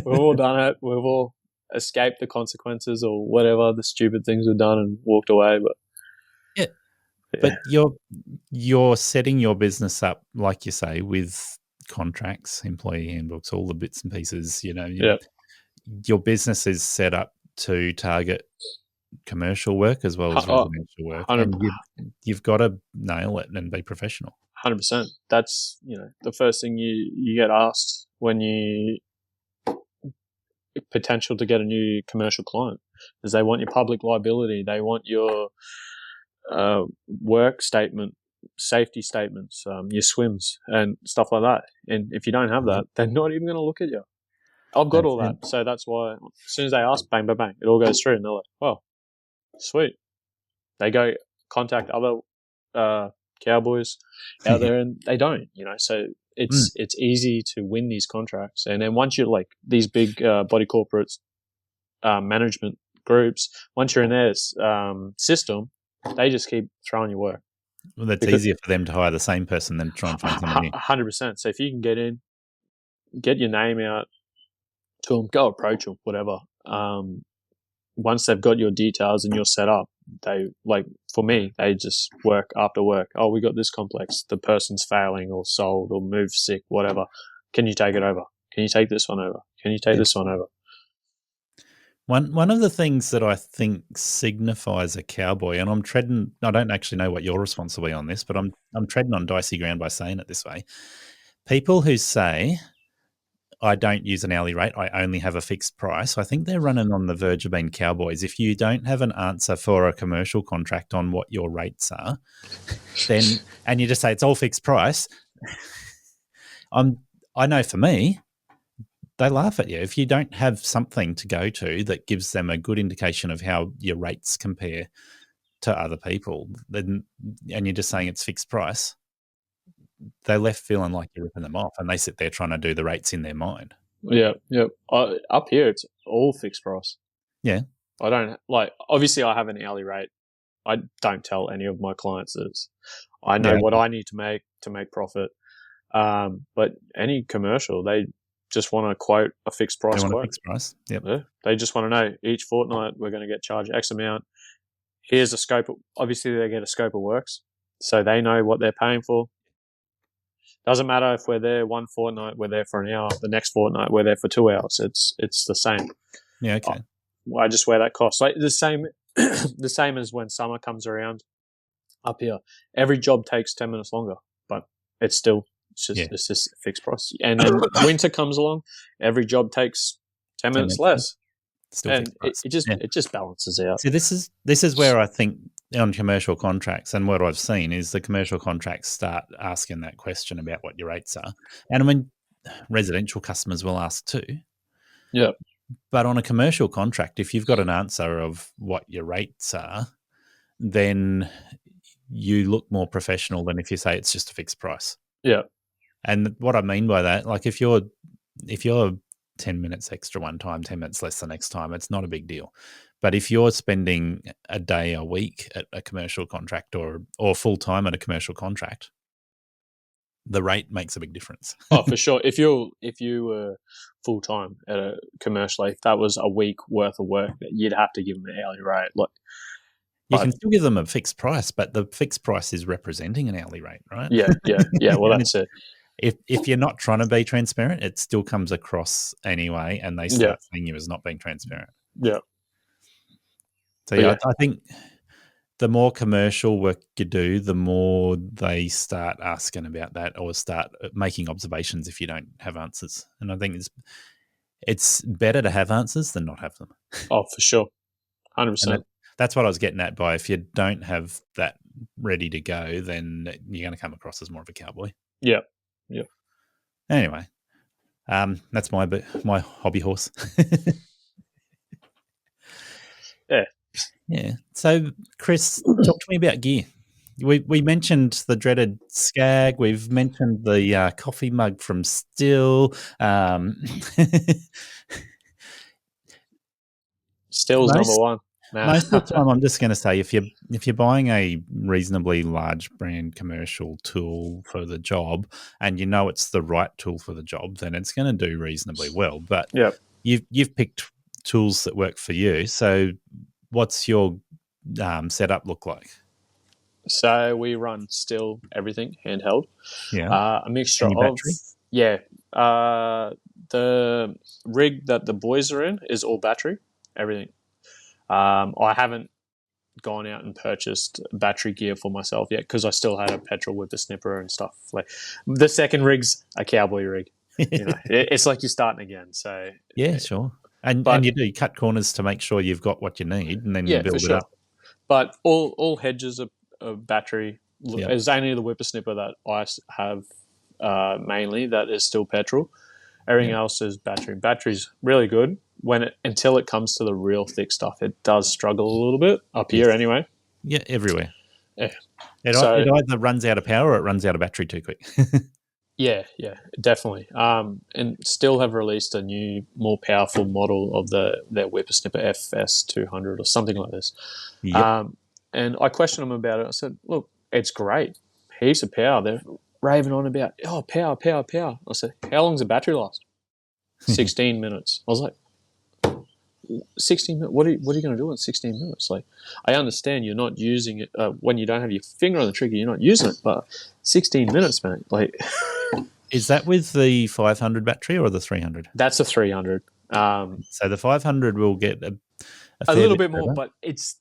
[SPEAKER 5] We've all done it. We've all escaped the consequences or whatever the stupid things we've done and walked away. But
[SPEAKER 2] you're setting your business up, like you say, with contracts, employee handbooks, all the bits and pieces. Your business is set up to target commercial work as well as residential work, and you've got to nail it and be professional.
[SPEAKER 5] 100%. That's the first thing you get asked when you potential to get a new commercial client is they want your public liability, they want your work statement, safety statements, your swims and stuff like that. And if you don't have that, they're not even going to look at you. I've got all that, so that's why as soon as they ask, bang, bang, bang, it all goes through, and they're like, "Well, sweet." They go contact other cowboys out there, and they don't. So it's easy to win these contracts, and then once you're like these big body corporates, management groups, once you're in their system, they just keep throwing you work.
[SPEAKER 2] Well, that's easier for them to hire the same person than try and find someone new.
[SPEAKER 5] 100%. So if you can get in, get your name out to them, go approach them, whatever. Once they've got your details and you're set up, they, like, for me, they just work after work. Oh, we got this complex. The person's failing or sold or moved sick, whatever. Can you take it over? Can you take this one over? Can you take this one over?
[SPEAKER 2] One of the things that I think signifies a cowboy, and I don't actually know what your response will be on this, but I'm treading on dicey ground by saying it this way. People who say, I don't use an hourly rate, I only have a fixed price, I think they're running on the verge of being cowboys. If you don't have an answer for a commercial contract on what your rates are, then and you just say it's all fixed price, I know for me, they laugh at you. If you don't have something to go to that gives them a good indication of how your rates compare to other people, then and you're just saying it's fixed price, they're left feeling like you're ripping them off, and they sit there trying to do the rates in their mind.
[SPEAKER 5] Yeah. Up here, it's all fixed price.
[SPEAKER 2] Yeah.
[SPEAKER 5] I don't, like, obviously I have an hourly rate. I don't tell any of my clients this. I know what I need to make profit. But any commercial, they just want to quote a fixed price.
[SPEAKER 2] They want a fixed price. Yep.
[SPEAKER 5] Yeah. They just want to know each fortnight we're going to get charged X amount. Here's a scope. Obviously, they get a scope of works, so they know what they're paying for. Doesn't matter if we're there one fortnight, we're there for an hour. The next fortnight, we're there for 2 hours. It's the same.
[SPEAKER 2] Yeah. Okay.
[SPEAKER 5] I just wear that cost. Like the same as when summer comes around up here. Every job takes 10 minutes longer, but it's just a fixed price. And then winter comes along, every job takes 10 minutes less. And it just balances out.
[SPEAKER 2] See, this is where I think on commercial contracts, and what I've seen is the commercial contracts start asking that question about what your rates are. And I mean, residential customers will ask too.
[SPEAKER 5] Yeah.
[SPEAKER 2] But on a commercial contract, if you've got an answer of what your rates are, then you look more professional than if you say it's just a fixed price.
[SPEAKER 5] Yeah.
[SPEAKER 2] And what I mean by that, like if you're 10 minutes extra one time, 10 minutes less the next time, it's not a big deal. But if you're spending a day a week at a commercial contract or full time at a commercial contract, the rate makes a big difference.
[SPEAKER 5] Oh, for sure. If you were full time at a commercial, if that was a week worth of work, you'd have to give them an hourly rate. Look,
[SPEAKER 2] you can still give them a fixed price, but the fixed price is representing an hourly rate, right?
[SPEAKER 5] Yeah. Well, that's it.
[SPEAKER 2] If you're not trying to be transparent, it still comes across anyway, and they start seeing you as not being transparent.
[SPEAKER 5] Yeah.
[SPEAKER 2] So I think the more commercial work you do, the more they start asking about that or start making observations if you don't have answers. And I think it's better to have answers than not have them.
[SPEAKER 5] Oh, for sure. 100%.
[SPEAKER 2] That's what I was getting at by if you don't have that ready to go, then you're going to come across as more of a cowboy.
[SPEAKER 5] Yeah.
[SPEAKER 2] Anyway, that's my hobby horse. Yeah. So, Chris, talk to me about gear. We mentioned the dreaded Skag. We've mentioned the coffee mug from Still.
[SPEAKER 5] Still's number one. Nah.
[SPEAKER 2] Most of the time, I'm just going to say if you're buying a reasonably large brand commercial tool for the job, and you know it's the right tool for the job, then it's going to do reasonably well. But you've picked tools that work for you. So, what's your setup look like?
[SPEAKER 5] So we run Still everything handheld.
[SPEAKER 2] Yeah,
[SPEAKER 5] a mixture of
[SPEAKER 2] battery.
[SPEAKER 5] The rig that the boys are in is all battery. Everything. I haven't gone out and purchased battery gear for myself yet because I still had a petrol with the snipper and stuff. Like the second rig's a cowboy rig. You know, it's like you're starting again. So
[SPEAKER 2] yeah, sure. And you cut corners to make sure you've got what you need, and then you build it up.
[SPEAKER 5] But all hedges are battery. It's only the whippersnipper that I have mainly that is still petrol. Everything else is battery. Battery's really good until it comes to the real thick stuff. It does struggle a little bit up here anyway. Yeah,
[SPEAKER 2] everywhere. Yeah. It either runs out of power or it runs out of battery too quick.
[SPEAKER 5] Yeah, definitely. And still have released a new, more powerful model of their Whippersnipper FS200 or something like this.
[SPEAKER 2] Yep.
[SPEAKER 5] And I questioned them about it. I said, look, it's great. Heaps of power. They're raving on about, power, power, power. I said, how long's the battery last? 16 minutes. I was like, 16 minutes? What are you going to do in 16 minutes? Like, I understand you're not using it when you don't have your finger on the trigger, you're not using it, but 16 minutes, man. Like,
[SPEAKER 2] is that with the 500 battery or the 300?
[SPEAKER 5] That's a 300.
[SPEAKER 2] So the 500 will get a
[SPEAKER 5] little bit more, but it's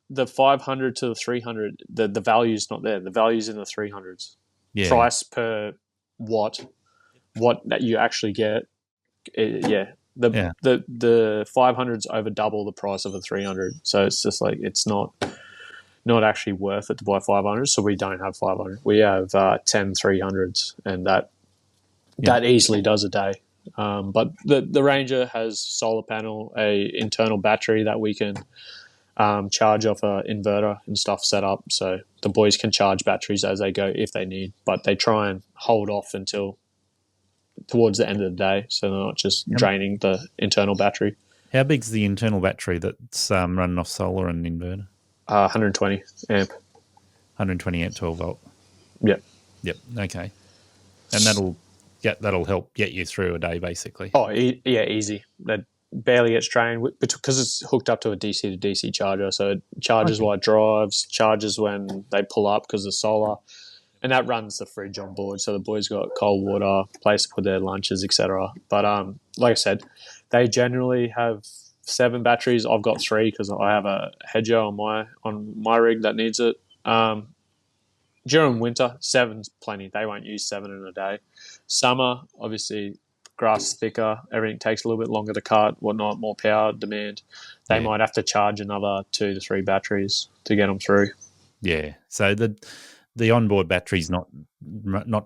[SPEAKER 5] the 500 to the 300. The value's not there. The value's in the 300s.
[SPEAKER 2] Yeah.
[SPEAKER 5] Price per watt, what that you actually get. The 500's over double the price of a 300. So it's just like it's not actually worth it to buy 500. So we don't have 500. We have 10 300s, and that easily does a day. But the Ranger has solar panel, a internal battery that we can charge off an inverter and stuff set up, so the boys can charge batteries as they go if they need. But they try and hold off until towards the end of the day, so they're not just draining the internal battery.
[SPEAKER 2] How big's the internal battery that's running off solar and inverter?
[SPEAKER 5] 120 amp.
[SPEAKER 2] 120 amp, 12 volt.
[SPEAKER 5] Yep.
[SPEAKER 2] Okay, and that'll help get you through a day, basically.
[SPEAKER 5] Oh, easy. That barely gets drained because it's hooked up to a DC to DC charger, so it charges while it drives, charges when they pull up because of solar, and that runs the fridge on board. So the boys got cold water, place to put their lunches, etc. But like I said, they generally have 7 batteries. I've got 3 because I have a hedger on my rig that needs it. During winter, 7's plenty. They won't use 7 in a day. Summer, obviously, grass is thicker. Everything takes a little bit longer to cut, whatnot, more power demand. They might have to charge another 2 to 3 batteries to get them through.
[SPEAKER 2] Yeah. So the onboard battery's not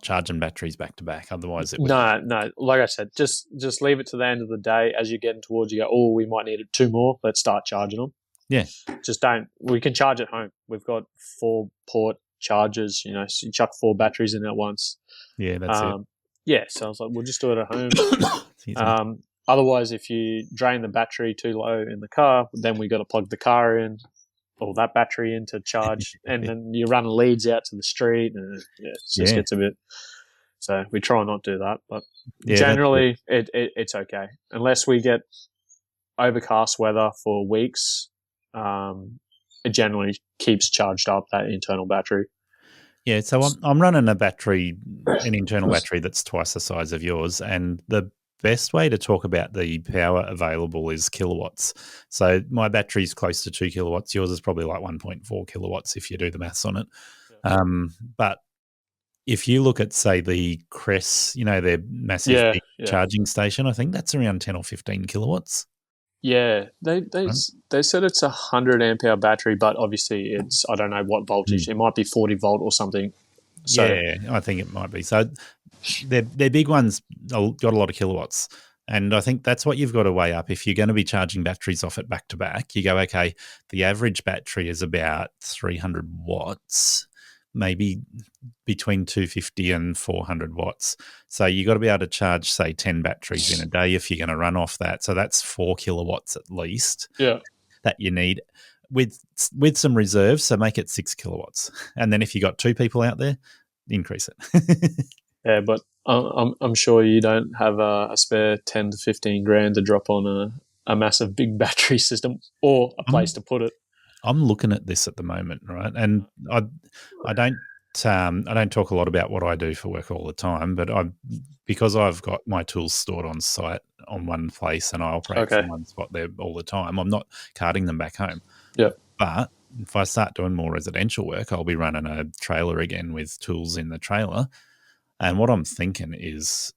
[SPEAKER 2] charging batteries back to back. Otherwise, it would.
[SPEAKER 5] No. Like I said, just leave it to the end of the day. As you're getting towards, you go, oh, we might need 2 more. Let's start charging them.
[SPEAKER 2] Yeah.
[SPEAKER 5] Just don't. We can charge at home. We've got 4 port chargers. So you chuck 4 batteries in at once.
[SPEAKER 2] Yeah, that's it.
[SPEAKER 5] Yeah, so I was like, we'll just do it at home. Otherwise, if you drain the battery too low in the car, then we got to plug the car in, or that battery in to charge, and then you run leads out to the street, and it just gets a bit. So we try not to do that, but generally it's okay unless we get overcast weather for weeks. It generally keeps charged up, that internal battery.
[SPEAKER 2] Yeah, so I'm running an internal battery that's twice the size of yours, and the best way to talk about the power available is kilowatts. So my battery's close to 2 kilowatts. Yours is probably like 1.4 kilowatts if you do the maths on it. Yeah. But if you look at, say, the Cress, their massive charging station, I think that's around 10 or 15 kilowatts.
[SPEAKER 5] Yeah, they said it's a 100 amp hour battery, but obviously it's, I don't know what voltage. It might be 40 volt or something. So,
[SPEAKER 2] yeah, I think it might be. So their big ones got a lot of kilowatts, and I think that's what you've got to weigh up. If you're going to be charging batteries off it back to back, you go, okay, the average battery is about 300 watts, maybe between 250 and 400 watts. So you got to be able to charge, say, 10 batteries in a day if you're going to run off that. So that's 4 kilowatts at least that you need with some reserves. So make it 6 kilowatts. And then if you got 2 people out there, increase it.
[SPEAKER 5] Yeah, but I'm sure you don't have a spare 10 to 15 grand to drop on a massive big battery system or a place to put it.
[SPEAKER 2] I'm looking at this at the moment, right? And I don't talk a lot about what I do for work all the time, but because I've got my tools stored on site on one place and I operate from one spot there all the time, I'm not carting them back home.
[SPEAKER 5] Yeah.
[SPEAKER 2] But if I start doing more residential work, I'll be running a trailer again with tools in the trailer. And what I'm thinking is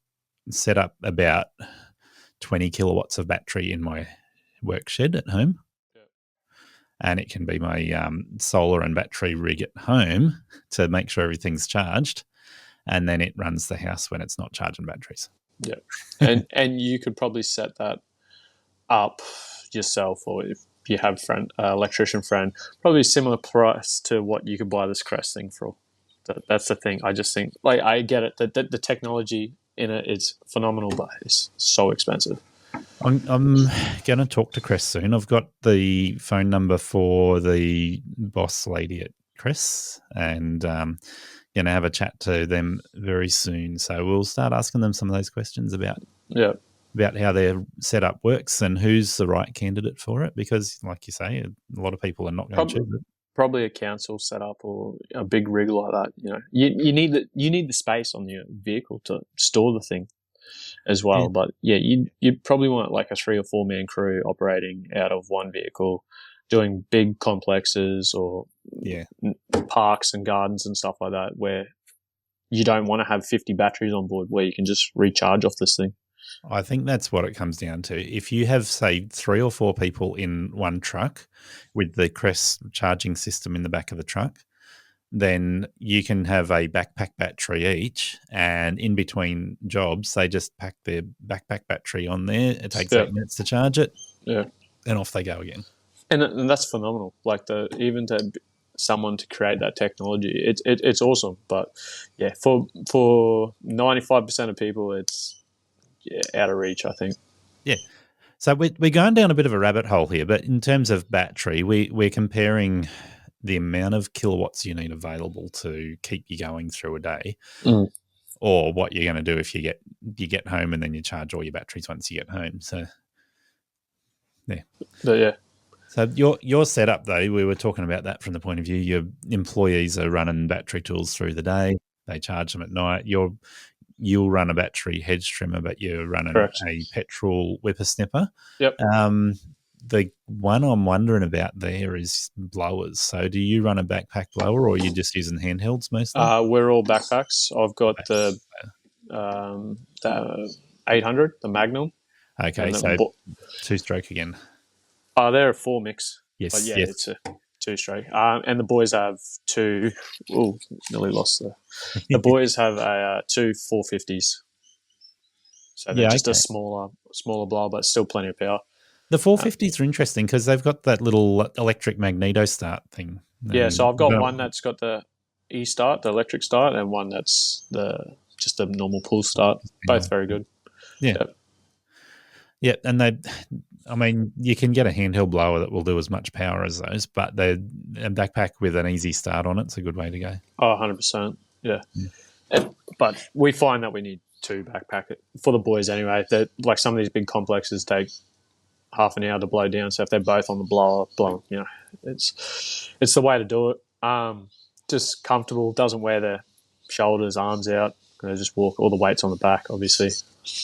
[SPEAKER 2] set up about 20 kilowatts of battery in my work shed at home. And it can be my solar and battery rig at home to make sure everything's charged, and then it runs the house when it's not charging batteries.
[SPEAKER 5] Yeah, and you could probably set that up yourself, or if you have electrician friend, probably similar price to what you could buy this Crest thing for. That's the thing. I just think, like, I get it that the technology in it is phenomenal, but it's so expensive.
[SPEAKER 2] I'm going to talk to Chris soon. I've got the phone number for the boss lady at Chris, and going to have a chat to them very soon. So we'll start asking them some of those questions about how their setup works and who's the right candidate for it. Because, like you say, a lot of people are not going to choose it.
[SPEAKER 5] Probably a council setup or a big rig like that. You need the space on your vehicle to store the thing as well.
[SPEAKER 2] Yeah.
[SPEAKER 5] But yeah, you probably want like a 3 or 4 man crew operating out of one vehicle, doing big complexes or parks and gardens and stuff like that, where you don't want to have 50 batteries on board, where you can just recharge off this thing.
[SPEAKER 2] I think that's what it comes down to. If you have, say, 3 or 4 people in one truck with the Crest charging system in the back of the truck, then you can have a backpack battery each, and in between jobs, they just pack their backpack battery on there. It takes 8 minutes to charge it, and off they go again. And
[SPEAKER 5] that's phenomenal. Like someone to create that technology, it's awesome. But yeah, for 95% of people, it's out of reach, I think. Yeah.
[SPEAKER 2] So we're going down a bit of a rabbit hole here, but in terms of battery, we're comparing the amount of kilowatts you need available to keep you going through a day, or what you're going to do if you get home and then you charge all your batteries once you get home. So yeah.
[SPEAKER 5] But yeah.
[SPEAKER 2] So your setup, though, we were talking about that from the point of view, your employees are running battery tools through the day. They charge them at night. You'll run a battery hedge trimmer, but you're running a petrol whippersnipper.
[SPEAKER 5] Yep.
[SPEAKER 2] The one I'm wondering about there is blowers. So do you run a backpack blower, or are you just using handhelds mostly?
[SPEAKER 5] We're all backpacks. I've got the 800, the Magnum.
[SPEAKER 2] Okay, so 2-stroke again.
[SPEAKER 5] They're a 4 mix.
[SPEAKER 2] Yes,
[SPEAKER 5] but yeah, it's a 2-stroke. And the boys have 2. Oh, nearly lost there. The boys have 2 450s. So they're just a smaller blower, but still plenty of power.
[SPEAKER 2] The 450s are interesting because they've got that little electric magneto start thing.
[SPEAKER 5] Yeah, so I've got one that's got the e-start, the electric start, and one that's just a normal pull start. Both very good.
[SPEAKER 2] Yeah. Yeah, and you can get a handheld blower that will do as much power as those, but a backpack with an easy start on it's a good way to go.
[SPEAKER 5] Oh, 100%. Yeah. But we find that we need 2 backpack for the boys anyway. That, like, some of these big complexes take half an hour to blow down. So if they're both on the blower, it's the way to do it. Just comfortable, doesn't wear their shoulders, arms out. They just walk, all the weight's on the back, obviously.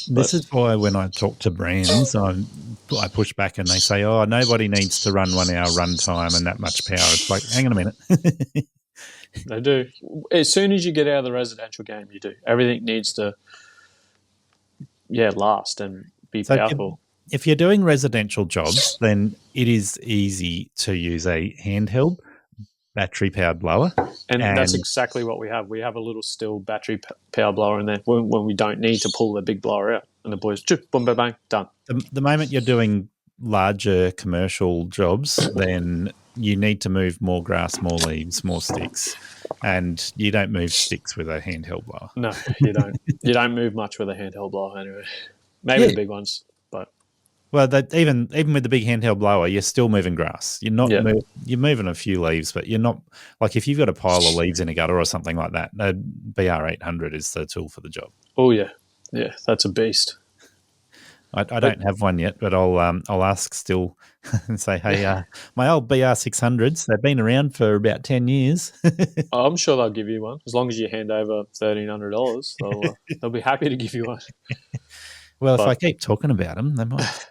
[SPEAKER 2] This is why when I talk to brands, I push back and they say, "Oh, nobody needs to run 1 hour run time and that much power." It's like, hang on a minute.
[SPEAKER 5] They do. As soon as you get out of the residential game, you do. Everything needs to, last and be powerful.
[SPEAKER 2] If you're doing residential jobs, then it is easy to use a handheld battery-powered blower.
[SPEAKER 5] And that's exactly what we have. We have a little still battery power blower in there when we don't need to pull the big blower out. And the boys, boom, bang, bang, done.
[SPEAKER 2] The moment you're doing larger commercial jobs, then you need to move more grass, more leaves, more sticks. And you don't move sticks with a handheld blower.
[SPEAKER 5] No, you don't. You don't move much with a handheld blower anyway. Maybe the big ones, but...
[SPEAKER 2] Well, even with the big handheld blower, you're still moving grass. You're not you're moving a few leaves, but you're not, like, if you've got a pile of leaves in a gutter or something like that, a BR800 is the tool for the job.
[SPEAKER 5] Oh yeah, that's a beast.
[SPEAKER 2] I don't have one yet, but I'll ask still and say, hey, my old BR600s, they've been around for about 10 years.
[SPEAKER 5] I'm sure they'll give you one as long as you hand over $1,300. They'll be happy to give you one.
[SPEAKER 2] Well, if I keep talking about them, they might.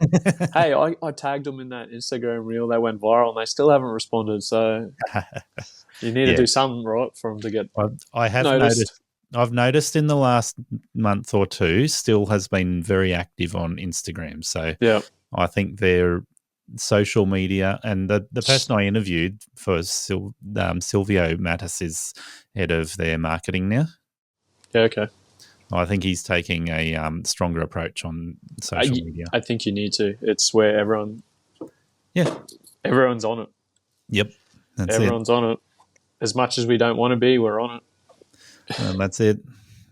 [SPEAKER 5] Hey, I tagged them in that Instagram reel. They went viral, and they still haven't responded. So you need to do something right for them to get.
[SPEAKER 2] I have noticed. I've noticed in the last month or two, Still has been very active on Instagram. So I think their social media and the person I interviewed for Silvio Mattis is head of their marketing now.
[SPEAKER 5] Yeah. Okay.
[SPEAKER 2] I think he's taking a stronger approach on social media.
[SPEAKER 5] I think you need to. It's where everyone's on it.
[SPEAKER 2] Yep.
[SPEAKER 5] Everyone's on it. As much as we don't want to be, we're on it.
[SPEAKER 2] And that's it.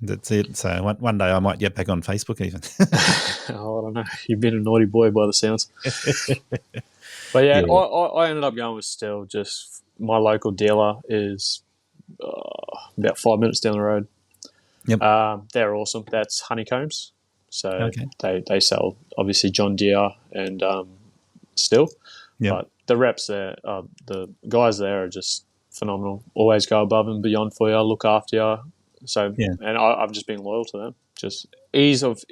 [SPEAKER 2] That's it. So one day I might get back on Facebook even.
[SPEAKER 5] Oh, I don't know. You've been a naughty boy by the sounds. But yeah,
[SPEAKER 2] Yeah.
[SPEAKER 5] I ended up going with Still. Just my local dealer is about 5 minutes down the road.
[SPEAKER 2] Yep.
[SPEAKER 5] They're awesome. That's Honeycombs. So
[SPEAKER 2] Okay.
[SPEAKER 5] they sell obviously John Deere and Still.
[SPEAKER 2] Yep.
[SPEAKER 5] But the reps there, the guys there are just phenomenal. Always go above and beyond for you, look after you. So
[SPEAKER 2] Yeah.
[SPEAKER 5] and I've just been loyal to them. Just ease of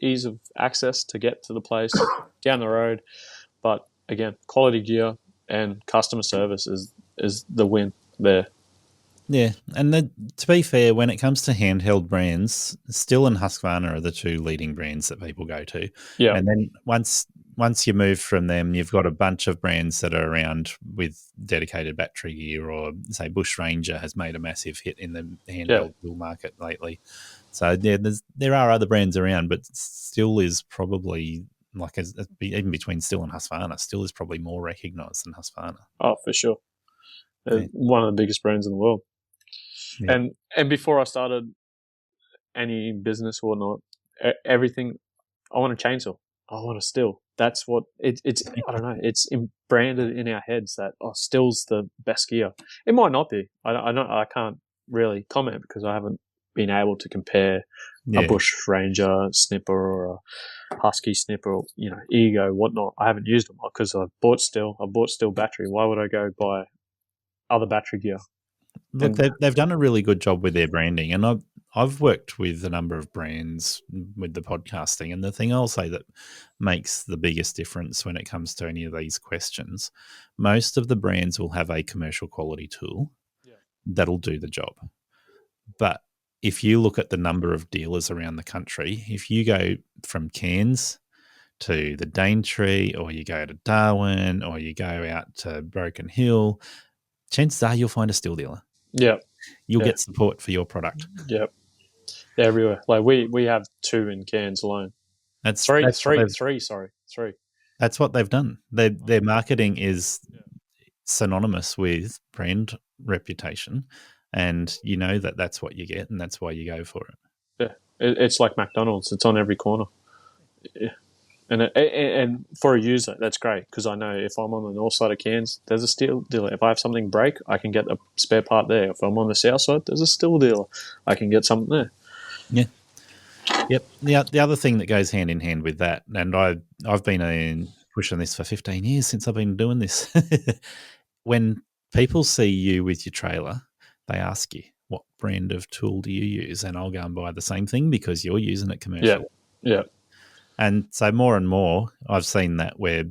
[SPEAKER 5] access to get to the place down the road. But again, quality gear and customer service is the win there.
[SPEAKER 2] Yeah, and to be fair, when it comes to handheld brands, Still and Husqvarna are the two leading brands that people go to.
[SPEAKER 5] Yeah.
[SPEAKER 2] And then once you move from them, you've got a bunch of brands that are around with dedicated battery gear, or say Bush Ranger has made a massive hit in the handheld tool market lately. So there are other brands around, but Still is probably even between Still and Husqvarna, Still is probably more recognised than Husqvarna.
[SPEAKER 5] Oh, for sure. They're one of the biggest brands in the world. Yeah. And before I started any business or not, everything, I want a chainsaw. I want a Still. That's what it's. I don't know. It's branded in our heads that Still's the best gear. It might not be. I can't really comment because I haven't been able to compare a Bush Ranger snipper or a Husky snipper, or, Ego, whatnot. I haven't used them because I've bought Still battery. Why would I go buy other battery gear?
[SPEAKER 2] Look, they've done a really good job with their branding, and I've worked with a number of brands with the podcasting, and the thing I'll say that makes the biggest difference when it comes to any of these questions, most of the brands will have a commercial quality tool that'll do the job. But if you look at the number of dealers around the country, if you go from Cairns to the Daintree, or you go to Darwin, or you go out to Broken Hill, chances are you'll find a Still dealer.
[SPEAKER 5] Yeah.
[SPEAKER 2] You'll get support for your product.
[SPEAKER 5] Yep. They're everywhere. Like we have 2 in Cairns alone.
[SPEAKER 2] That's
[SPEAKER 5] three.
[SPEAKER 2] Three. That's what they've done. Their marketing is synonymous with brand reputation, and you know that's what you get, and that's why you go for it.
[SPEAKER 5] Yeah, it's like McDonald's. It's on every corner. Yeah. And for a user, that's great because I know if I'm on the north side of Cairns, there's a Still dealer. If I have something break, I can get a spare part there. If I'm on the south side, there's a Still dealer. I can get something there.
[SPEAKER 2] Yeah. Yep. The other thing that goes hand in hand with that, and I've been pushing this for 15 years since I've been doing this. When people see you with your trailer, they ask you, what brand of tool do you use? And I'll go and buy the same thing because you're using it commercially.
[SPEAKER 5] Yeah.
[SPEAKER 2] And so more and more, I've seen that where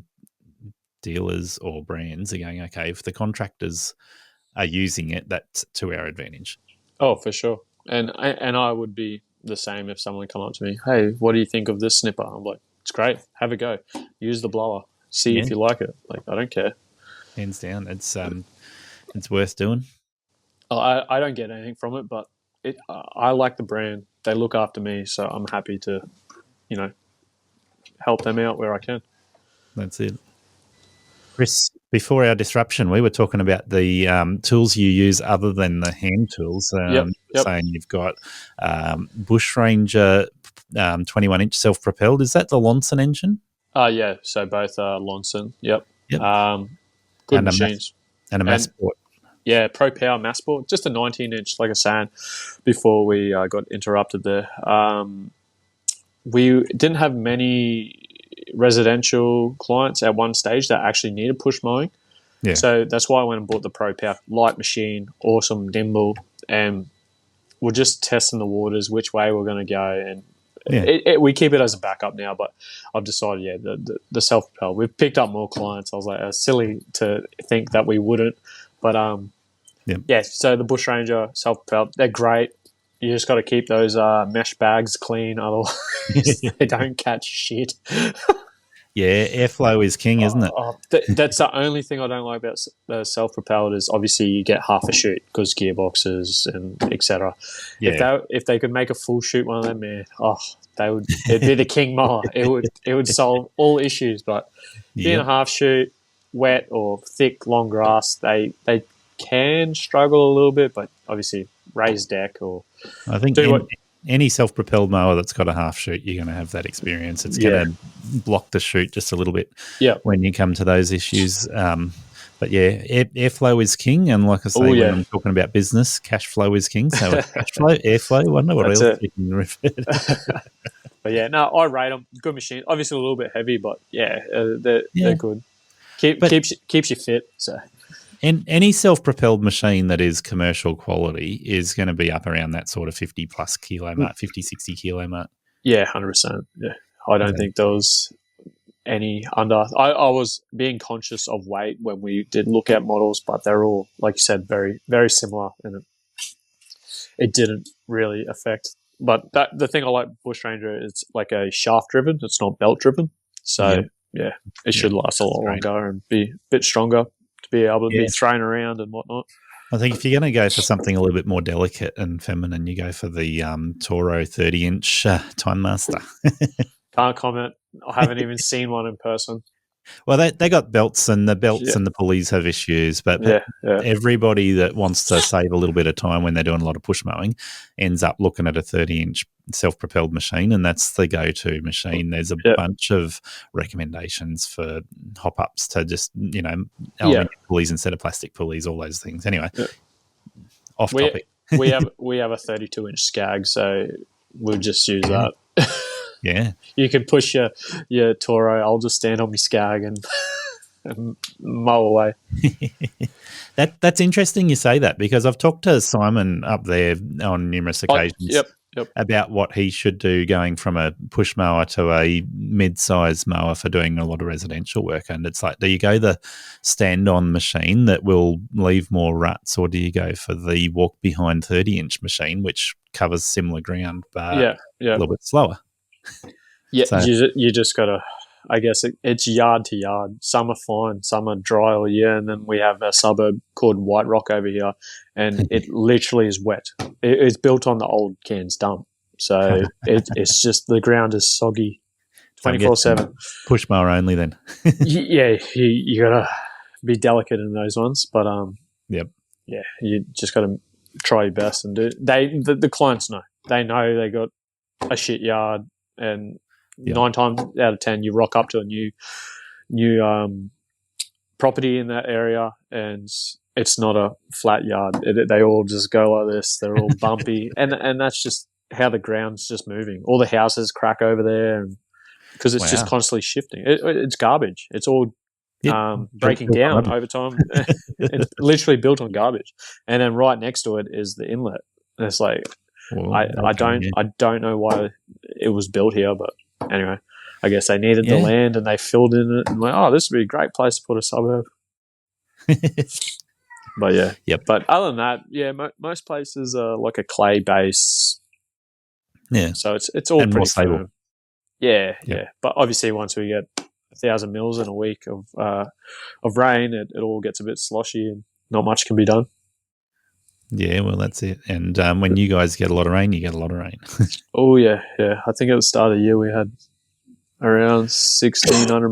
[SPEAKER 2] dealers or brands are going, okay, if the contractors are using it, that's to our advantage.
[SPEAKER 5] Oh, for sure. And I would be the same if someone come up to me, hey, what do you think of this snipper? I'm like, it's great. Have a go. Use the blower. See if you like it. Like, I don't care.
[SPEAKER 2] Hands down. It's worth doing.
[SPEAKER 5] I don't get anything from it, but I like the brand. They look after me, so I'm happy to, help them out where I can.
[SPEAKER 2] That's it. Chris, before our disruption, we were talking about the tools you use other than the hand tools.
[SPEAKER 5] Yep.
[SPEAKER 2] Saying you've got Bush Ranger 21-inch self-propelled. Is that the Lonson engine?
[SPEAKER 5] Yeah. So both are Lonson. Yep. Good
[SPEAKER 2] and
[SPEAKER 5] machines.
[SPEAKER 2] And a Massport.
[SPEAKER 5] Yeah, Pro Power Massport. Just a 19-inch, like I was saying before we got interrupted there. We didn't have many residential clients at one stage that actually needed push mowing. Yeah. So that's why I went and bought the Pro Power light machine, awesome, nimble, and we're just testing the waters, which way we're going to go. And we keep it as a backup now, but I've decided, the self-propel. We've picked up more clients. I was like, it's silly to think that we wouldn't. But, so the Bush Ranger self-propel, they're great. You just got to keep those mesh bags clean, otherwise they don't catch shit.
[SPEAKER 2] Yeah, airflow is king, isn't it?
[SPEAKER 5] That's the only thing I don't like about the self-propelled is obviously you get half a chute because gearboxes and etc. Yeah. If they could make a full chute one of them, man, it'd be the king mower. It would solve all issues. But being a half chute, wet or thick long grass, they can struggle a little bit, but obviously raised deck or
[SPEAKER 2] I think any self-propelled mower that's got a half chute, you're going to have that experience. It's going to block the chute just a little bit when you come to those issues. But yeah, airflow is king, and like I say, when I'm talking about business, cash flow is king. So cash flow, airflow, wonder what else you can refer to.
[SPEAKER 5] But yeah, no, I rate them. Good machine. Obviously a little bit heavy, but they're good. Keeps you fit. So,
[SPEAKER 2] and any self-propelled machine that is commercial quality is going to be up around that sort of 50 plus kilo mark, 50, 60 kilo mark.
[SPEAKER 5] Yeah, 100%. Yeah, I don't think there was any under. I was being conscious of weight when we did look at models, but they're all, like you said, very, very similar, and it didn't really affect. But the thing I like Bush Ranger is like a shaft driven. It's not belt driven. So it should last a lot longer and be a bit stronger to be able to be thrown around and whatnot.
[SPEAKER 2] I think if you're going to go for something a little bit more delicate and feminine, you go for the Toro 30-inch Time Master.
[SPEAKER 5] Can't comment. I haven't even seen one in person.
[SPEAKER 2] Well, they got belts, and the belts and the pulleys have issues, but everybody that wants to save a little bit of time when they're doing a lot of push mowing ends up looking at a 30-inch self-propelled machine, and that's the go-to machine. There's a bunch of recommendations for hop-ups to just, aluminium pulleys instead of plastic pulleys, all those things. Anyway, off topic.
[SPEAKER 5] we have a 32-inch Skag, so we'll just use that.
[SPEAKER 2] Yeah,
[SPEAKER 5] you can push your Toro. I'll just stand on my Skag and mow away.
[SPEAKER 2] That's interesting you say that, because I've talked to Simon up there on numerous occasions about what he should do going from a push mower to a mid-size mower for doing a lot of residential work. And it's like, do you go the stand-on machine that will leave more ruts, or do you go for the walk-behind 30-inch machine, which covers similar ground but a little bit slower?
[SPEAKER 5] Yeah, so you just got to, I guess it's yard to yard. Some are fine, some are dry all year, and then we have a suburb called White Rock over here, and it literally is wet. It's built on the old Cairns dump, so it's just the ground is soggy 24/7.
[SPEAKER 2] Push mower only then.
[SPEAKER 5] You got to be delicate in those ones, but you just got to try your best and do. The clients know. They know they got a shit yard. And 9 times out of 10, you rock up to a new property in that area, and it's not a flat yard. They all just go like this. They're all bumpy, and that's just how the ground's just moving. All the houses crack over there, because it's just constantly shifting. It's garbage. It's all breaking down over time. It's literally built on garbage, and then right next to it is the inlet. And it's like. Well, I don't know why it was built here, but anyway, I guess they needed the land and they filled in it and this would be a great place to put a suburb. But but other than that, most places are like a clay base.
[SPEAKER 2] Yeah,
[SPEAKER 5] so it's all
[SPEAKER 2] and
[SPEAKER 5] pretty
[SPEAKER 2] more stable.
[SPEAKER 5] firm. Yeah. But obviously, once we get 1,000 mils in a week of rain, it all gets a bit sloshy and not much can be done.
[SPEAKER 2] Yeah, well, that's it. And when you guys get a lot of rain, you get a lot of rain.
[SPEAKER 5] Oh, yeah. I think at the start of the year we had around 1,600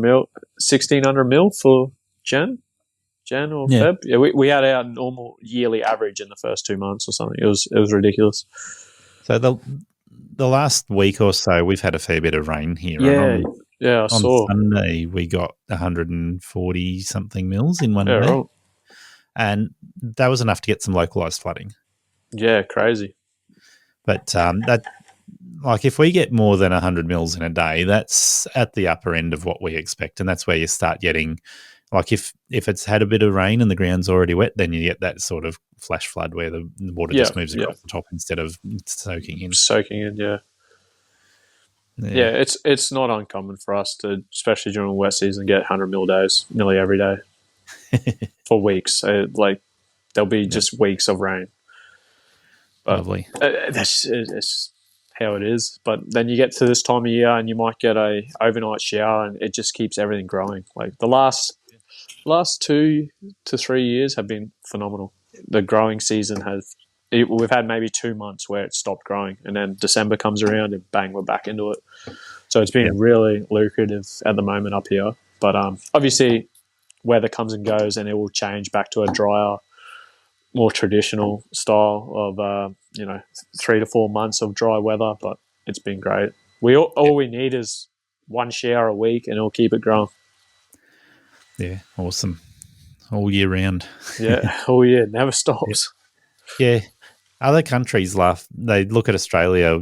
[SPEAKER 5] mil for Jan or Feb. Yeah, we had our normal yearly average in the first 2 months or something. It was ridiculous.
[SPEAKER 2] So the last week or so, we've had a fair bit of rain here.
[SPEAKER 5] I saw.
[SPEAKER 2] On Sunday, we got 140 something mils in one day. Right. And that was enough to get some localized flooding.
[SPEAKER 5] Yeah, crazy.
[SPEAKER 2] But if we get more than 100 mils in a day, that's at the upper end of what we expect, and that's where you start getting, like if it's had a bit of rain and the ground's already wet, then you get that sort of flash flood where the water just moves across the top instead of soaking in.
[SPEAKER 5] Yeah, it's not uncommon for us to, especially during the wet season, get 100 mil days nearly every day. For weeks, there'll be just weeks of rain. But
[SPEAKER 2] lovely.
[SPEAKER 5] It's how it is. But then you get to this time of year and you might get a overnight shower, and it just keeps everything growing. Like the last 2 to 3 years have been phenomenal. The growing season we've had maybe 2 months where it stopped growing, and then December comes around and bang, we're back into it. So it's been really lucrative at the moment up here. But obviously, weather comes and goes, and it will change back to a drier more traditional style of 3 to 4 months of dry weather, but it's been great. All we need is one shower a week, and it'll keep it growing.
[SPEAKER 2] Yeah, awesome. All year round.
[SPEAKER 5] Yeah, all year, never stops.
[SPEAKER 2] Yeah. Other countries they look at Australia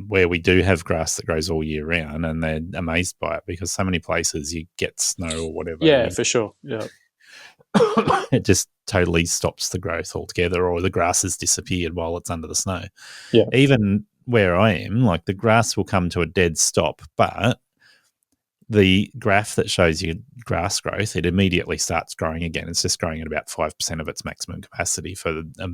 [SPEAKER 2] where we do have grass that grows all year round, and they're amazed by it because so many places you get snow or whatever.
[SPEAKER 5] Yeah, for sure. Yeah.
[SPEAKER 2] It just totally stops the growth altogether, or the grass has disappeared while it's under the snow.
[SPEAKER 5] Yeah.
[SPEAKER 2] Even where I am, like the grass will come to a dead stop, but the graph that shows you grass growth, it immediately starts growing again. It's just growing at about 5% of its maximum capacity for a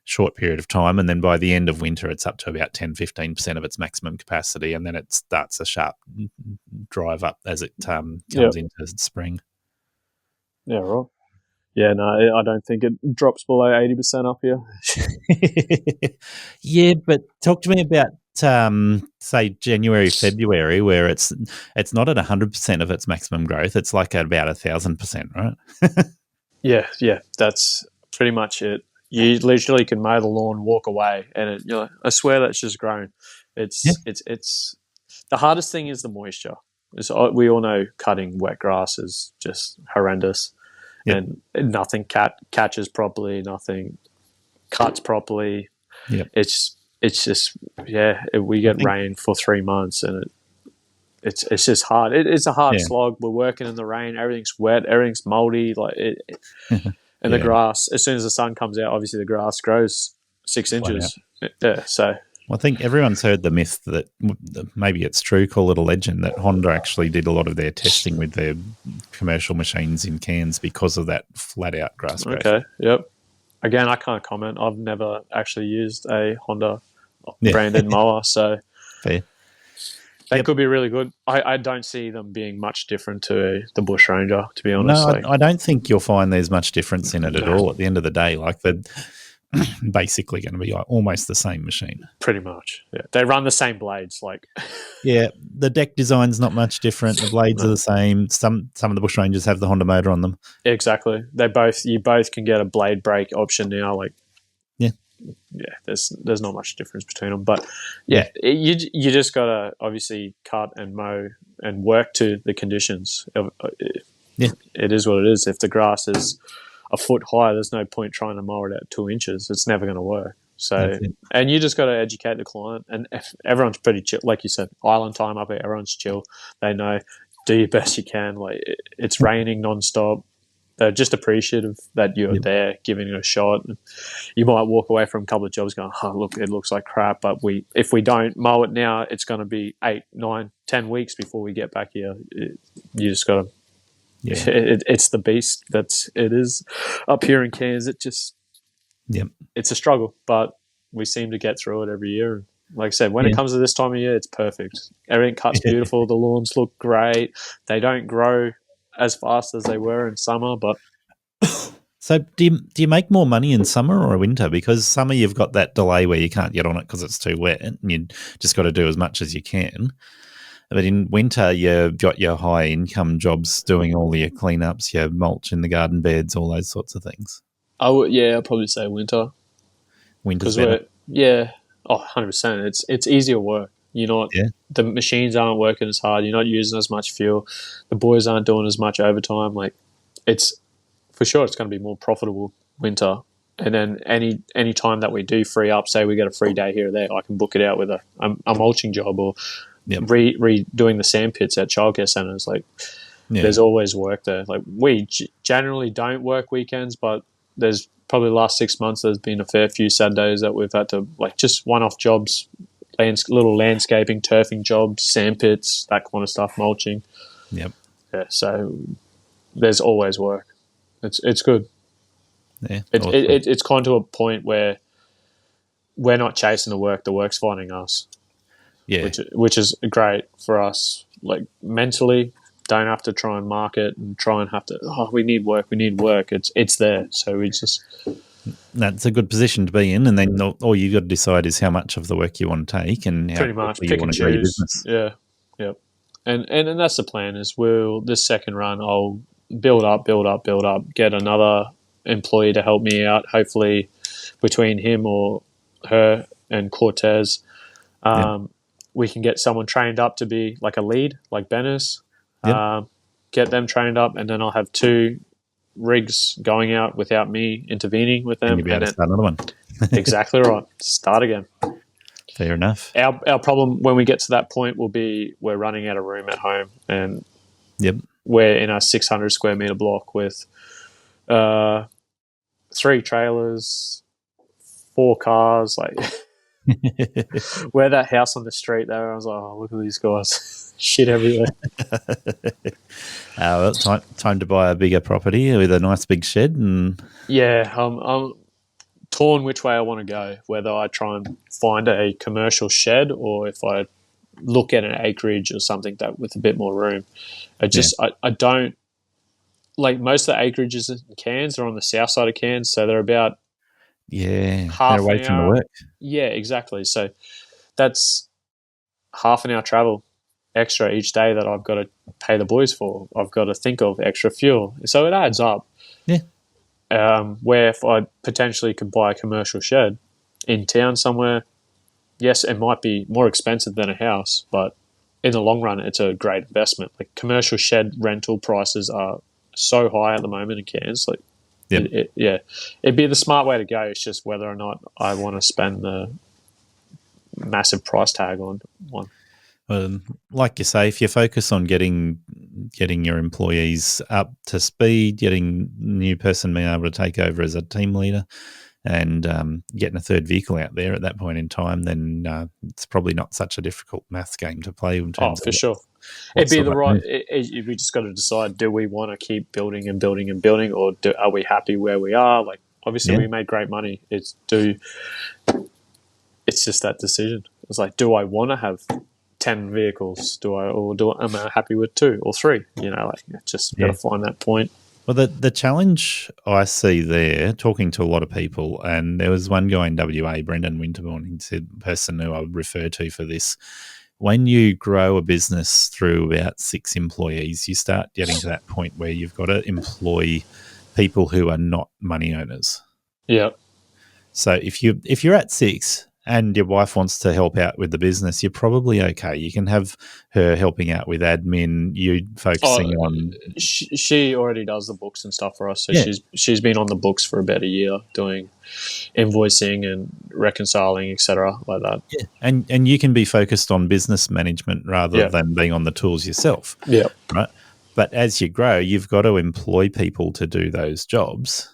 [SPEAKER 2] short period of time. And then by the end of winter, it's up to about 10-15% of its maximum capacity. And then it starts a sharp drive up as it comes into spring.
[SPEAKER 5] Yeah, right. Yeah, no, I don't think it drops below 80% up here.
[SPEAKER 2] Yeah, but talk to me about say January, February, where it's not at 100% of its maximum growth. It's like at about 1,000%, right?
[SPEAKER 5] Yeah, that's pretty much it. You literally can mow the lawn, walk away, and I swear that's just grown. It's the hardest thing is the moisture. We all know cutting wet grass is just horrendous.
[SPEAKER 2] Yep.
[SPEAKER 5] And nothing catches properly, nothing cuts properly.
[SPEAKER 2] Yep.
[SPEAKER 5] It's just we get rain for 3 months, and it's just hard. It's a hard slog. We're working in the rain. Everything's wet. Everything's moldy. And the grass. As soon as the sun comes out, obviously the grass grows 6 inches. Yeah. So.
[SPEAKER 2] I think everyone's heard the myth that maybe it's true, call it a legend, that Honda actually did a lot of their testing with their commercial machines in Cairns because of that flat-out grass growth.
[SPEAKER 5] Okay, yep. Again, I can't comment. I've never actually used a Honda branded mower, so
[SPEAKER 2] fair.
[SPEAKER 5] They could be really good. I don't see them being much different to the Bush Ranger, to be honest.
[SPEAKER 2] No, I don't think you'll find there's much difference in it at all at the end of the day. Like they're basically going to be almost the same machine.
[SPEAKER 5] Pretty much, yeah. They run the same blades.
[SPEAKER 2] Yeah, the deck design's not much different. The blades are the same. Some of the Bush Rangers have the Honda motor on them.
[SPEAKER 5] Exactly. You both can get a blade brake option now. There's not much difference between them, but you just gotta obviously cut and mow and work to the conditions. It is what it is. If the grass is a foot high, there's no point trying to mow it at 2 inches. It's never going to work. So, and you just got to educate the client. And if everyone's pretty chill, like you said, island time up here, everyone's chill. They know, do your best you can. It's raining nonstop. They're just appreciative that you're there, giving it a shot. You might walk away from a couple of jobs going, look, it looks like crap. But if we don't mow it now, it's going to be 8, 9, 10 weeks before we get back here. You just got to. Yeah. It's the beast it is up here in Cairns. It's a struggle, but we seem to get through it every year. Like I said, when it comes to this time of year, it's perfect. Everything cuts beautiful. The lawns look great. They don't grow as fast as they were in summer, but
[SPEAKER 2] so do you make more money in summer or winter? Because summer you've got that delay where you can't get on it because it's too wet, and you just got to do as much as you can. But in winter, you've got your high income jobs doing all your cleanups, your mulch in the garden beds, all those sorts of things.
[SPEAKER 5] I'd probably say winter.
[SPEAKER 2] Winter's better.
[SPEAKER 5] 100%. It's easier work. The machines aren't working as hard. You're not using as much fuel. The boys aren't doing as much overtime. It's for sure it's going to be more profitable winter. And then any time that we do free up, say we get a free day here or there, I can book it out with a mulching job or redoing the sand pits at childcare centres. There's always work there. We generally don't work weekends, but there's probably the last 6 months there's been a fair few Saturdays that we've had to just one-off jobs, little landscaping, turfing jobs, sand pits, that kind of stuff, mulching.
[SPEAKER 2] Yep.
[SPEAKER 5] Yeah. So there's always work. It's good.
[SPEAKER 2] Yeah.
[SPEAKER 5] It's kind to a point where we're not chasing the work's finding us.
[SPEAKER 2] Yeah.
[SPEAKER 5] Which is great for us. Mentally, don't have to try and market and try and have to. We need work. It's there. So we just.
[SPEAKER 2] That's a good position to be in, and then all you got to decide is how much of the work you want to take and how
[SPEAKER 5] pretty much
[SPEAKER 2] you
[SPEAKER 5] pick
[SPEAKER 2] want
[SPEAKER 5] and
[SPEAKER 2] to grow your
[SPEAKER 5] choose.
[SPEAKER 2] business.
[SPEAKER 5] Yeah, yep. And that's the plan. Is this second run, I'll build up, get another employee to help me out. Hopefully, between him or her and Cortez, we can get someone trained up to be like a lead, like Ben is. Get them trained up, and then I'll have 2 rigs going out without me intervening with them.
[SPEAKER 2] And you'll be able to start another one.
[SPEAKER 5] Exactly right. Start again.
[SPEAKER 2] Fair enough.
[SPEAKER 5] Our problem when we get to that point will be we're running out of room at home, and we're in a 600 square meter block with 3 trailers, 4 cars. Like we're that house on the street there. I was like, oh, look at these guys, shit everywhere.
[SPEAKER 2] Well, time to buy a bigger property with a nice big shed. And
[SPEAKER 5] I'm torn which way I want to go, whether I try and find a commercial shed or if I look at an acreage or something that with a bit more room. I don't like most of the acreages in Cairns are on the south side of Cairns, so they're about half
[SPEAKER 2] they're away from the work.
[SPEAKER 5] Yeah, exactly. So that's half an hour travel extra each day that I've got to pay the boys for. I've got to think of extra fuel, so it adds up. Where if I potentially could buy a commercial shed in town somewhere, yes, it might be more expensive than a house, but in the long run, it's a great investment. Like commercial shed rental prices are so high at the moment in Cairns. Like, it'd be the smart way to go. It's just whether or not I want to spend the massive price tag on one.
[SPEAKER 2] Like you say, if you focus on getting your employees up to speed, getting new person being able to take over as a team leader, and getting a third vehicle out there at that point in time, then it's probably not such a difficult maths game to play in terms
[SPEAKER 5] for sure. It'd be the right. We just got to decide: do we want to keep building and building and building, or are we happy where we are? Like, obviously, we made great money. It's just that decision. It's like, do I want to have 10 vehicles? Am I happy with 2 or 3? You know, like just got to find that point.
[SPEAKER 2] Well, the challenge I see there, talking to a lot of people, and there was one guy in WA, Brendan Winterbourne, he said, the person who I would refer to for this, when you grow a business through about 6 employees, you start getting to that point where you've got to employ people who are not money earners.
[SPEAKER 5] Yeah.
[SPEAKER 2] So if you're at 6 and your wife wants to help out with the business, you're probably okay. You can have her helping out with admin, you focusing on...
[SPEAKER 5] She already does the books and stuff for us, so she's been on the books for about a year doing invoicing and reconciling, etc., like that.
[SPEAKER 2] Yeah, and you can be focused on business management rather than being on the tools yourself.
[SPEAKER 5] Yeah.
[SPEAKER 2] Right? But as you grow, you've got to employ people to do those jobs.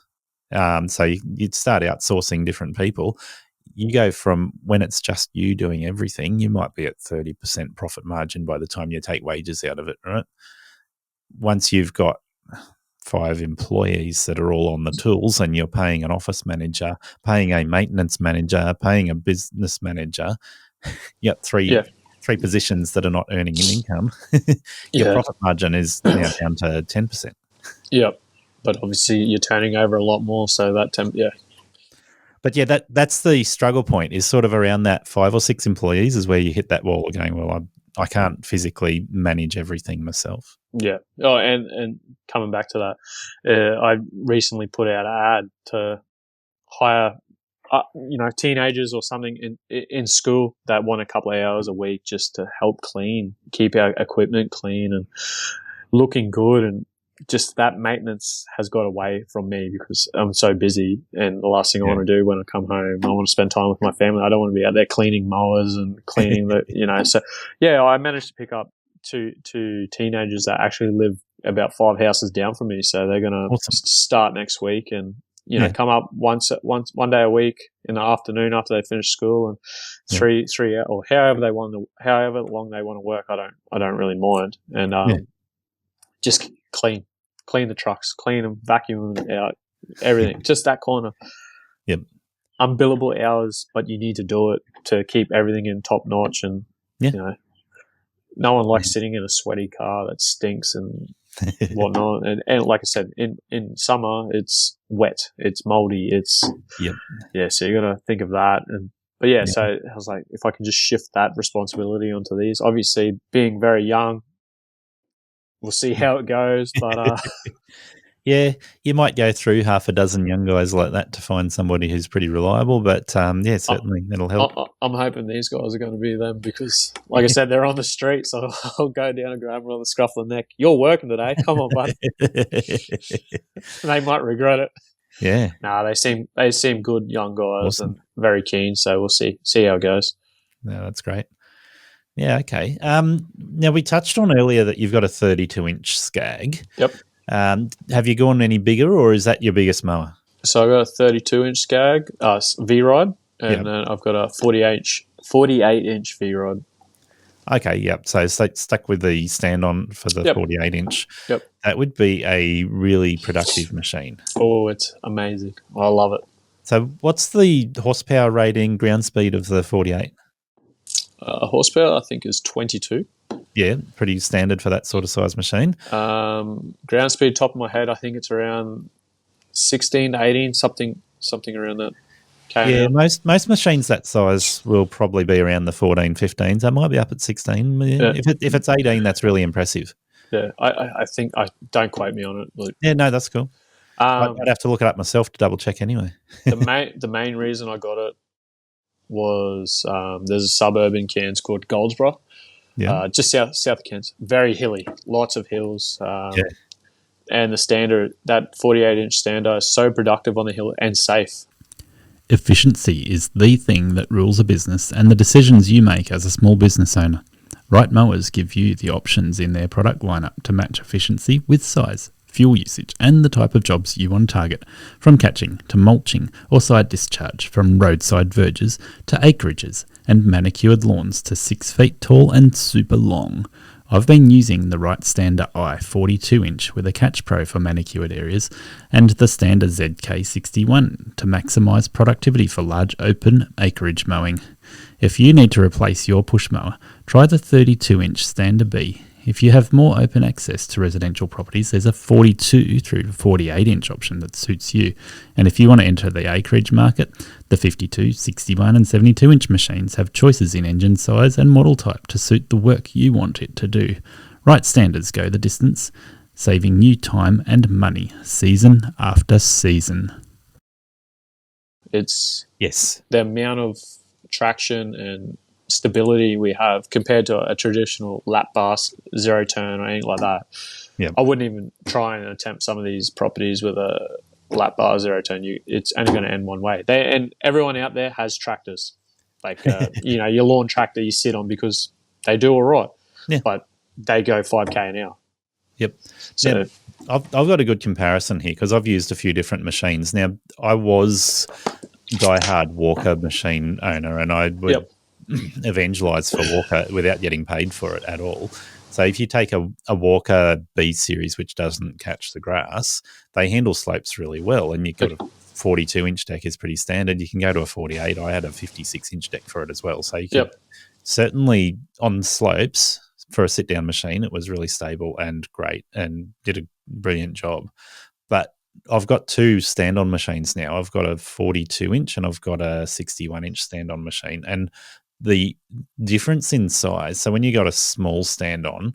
[SPEAKER 2] So you'd start outsourcing different people. You go from when it's just you doing everything, you might be at 30% profit margin by the time you take wages out of it, right? Once you've got 5 employees that are all on the tools and you're paying an office manager, paying a maintenance manager, paying a business manager, you got 3 positions that are not earning an income. Your profit margin is now down to 10%.
[SPEAKER 5] Yep. But obviously you're turning over a lot more, so that
[SPEAKER 2] But yeah, that's the struggle point, is sort of around that 5 or 6 employees is where you hit that wall of going, well, I can't physically manage everything myself.
[SPEAKER 5] Yeah. Oh, and coming back to that, I recently put out an ad to hire, teenagers or something in school that want a couple of hours a week just to help keep our equipment clean and looking good, and just that maintenance has got away from me because I'm so busy, and the last thing I want to do when I come home, I want to spend time with my family. I don't want to be out there cleaning mowers and cleaning so I managed to pick up two teenagers that actually live about 5 houses down from me. So they're going to start next week and, come up one day a week in the afternoon after they finish school, and 3 or however long they want to work. I don't really mind. And, just clean the trucks, clean them, vacuum them out, everything. Just that kind of unbillable hours, but you need to do it to keep everything in top notch. And no one likes sitting in a sweaty car that stinks and whatnot. And like I said, in summer it's wet, it's moldy, so you got to think of that. So I was like, if I can just shift that responsibility onto these, obviously being very young, we'll see how it goes, but
[SPEAKER 2] Yeah, you might go through half a dozen young guys like that to find somebody who's pretty reliable, but certainly that'll help.
[SPEAKER 5] I'm hoping these guys are going to be them because, like I said, they're on the street, so I'll go down and grab them on the scruff of the neck. You're working today. Come on, bud. They might regret it.
[SPEAKER 2] Yeah.
[SPEAKER 5] No, they seem good young guys
[SPEAKER 2] Awesome.
[SPEAKER 5] and very keen, so we'll see how it goes.
[SPEAKER 2] No, that's great. Yeah, okay. Now, we touched on earlier that you've got a 32-inch Skag.
[SPEAKER 5] Yep.
[SPEAKER 2] Have you gone any bigger, or is that your biggest mower?
[SPEAKER 5] So I've got a 32-inch Skag V-Rod, and then I've got a 48-inch V-Rod.
[SPEAKER 2] Okay, yep. So stuck with the stand-on for the 48-inch.
[SPEAKER 5] Yep.
[SPEAKER 2] That would be a really productive machine.
[SPEAKER 5] Oh, it's amazing. I love it.
[SPEAKER 2] So what's the horsepower rating, ground speed of the 48?
[SPEAKER 5] Horsepower, I think, is 22.
[SPEAKER 2] Yeah, pretty standard for that sort of size machine.
[SPEAKER 5] Ground speed, top of my head, I think it's around 16 to 18, something around that.
[SPEAKER 2] Yeah, most machines that size will probably be around the 14, 15s. They might be up at 16. Yeah. If it's 18, that's really impressive.
[SPEAKER 5] Yeah, I think don't quote me on it. Luke.
[SPEAKER 2] Yeah, no, that's cool. I'd have to look it up myself to double check anyway.
[SPEAKER 5] the main reason I got it was there's a suburb in Cairns called Goldsboro.
[SPEAKER 2] Yeah.
[SPEAKER 5] Just south of Cairns. Very hilly, lots of hills. And the standard, that 48-inch stander is so productive on the hill and safe.
[SPEAKER 7] Efficiency is the thing that rules a business and the decisions you make as a small business owner. Right Mowers give you the options in their product lineup to match efficiency with size, fuel usage, and the type of jobs you want to target, from catching to mulching or side discharge, from roadside verges to acreages, and manicured lawns to 6 feet tall and super long. I've been using the Right Stander I 42-inch with a Catch Pro for manicured areas and the Stander ZK61 to maximise productivity for large open acreage mowing. If you need to replace your push mower, try the 32-inch Stander B. If you have more open access to residential properties, there's a 42 through to 48-inch option that suits you. And if you want to enter the acreage market, the 52, 61 and 72-inch machines have choices in engine size and model type to suit the work you want it to do. Right Standards go the distance, saving you time and money season after season.
[SPEAKER 5] It's
[SPEAKER 2] yes,
[SPEAKER 5] the amount of traction and stability we have compared to a traditional lap bar zero turn or anything like that.
[SPEAKER 2] Yep.
[SPEAKER 5] I wouldn't even try and attempt some of these properties with a lap bar zero turn. It's only going to end one way. And everyone out there has tractors, like your lawn tractor you sit on because they do all right, but they go 5k an hour.
[SPEAKER 2] Yep.
[SPEAKER 5] So
[SPEAKER 2] now, I've got a good comparison here because I've used a few different machines. Now, I was diehard Walker machine owner, and I would evangelize for Walker without getting paid for it at all. So if you take a Walker B series, which doesn't catch the grass, they handle slopes really well. And you've got a 42-inch deck is pretty standard. You can go to a 48. I had a 56-inch deck for it as well. So you can certainly on slopes for a sit-down machine, it was really stable and great and did a brilliant job. But I've got two stand-on machines now. I've got a 42-inch and I've got a 61-inch stand-on machine. And the difference in size, so when you got a small stand-on,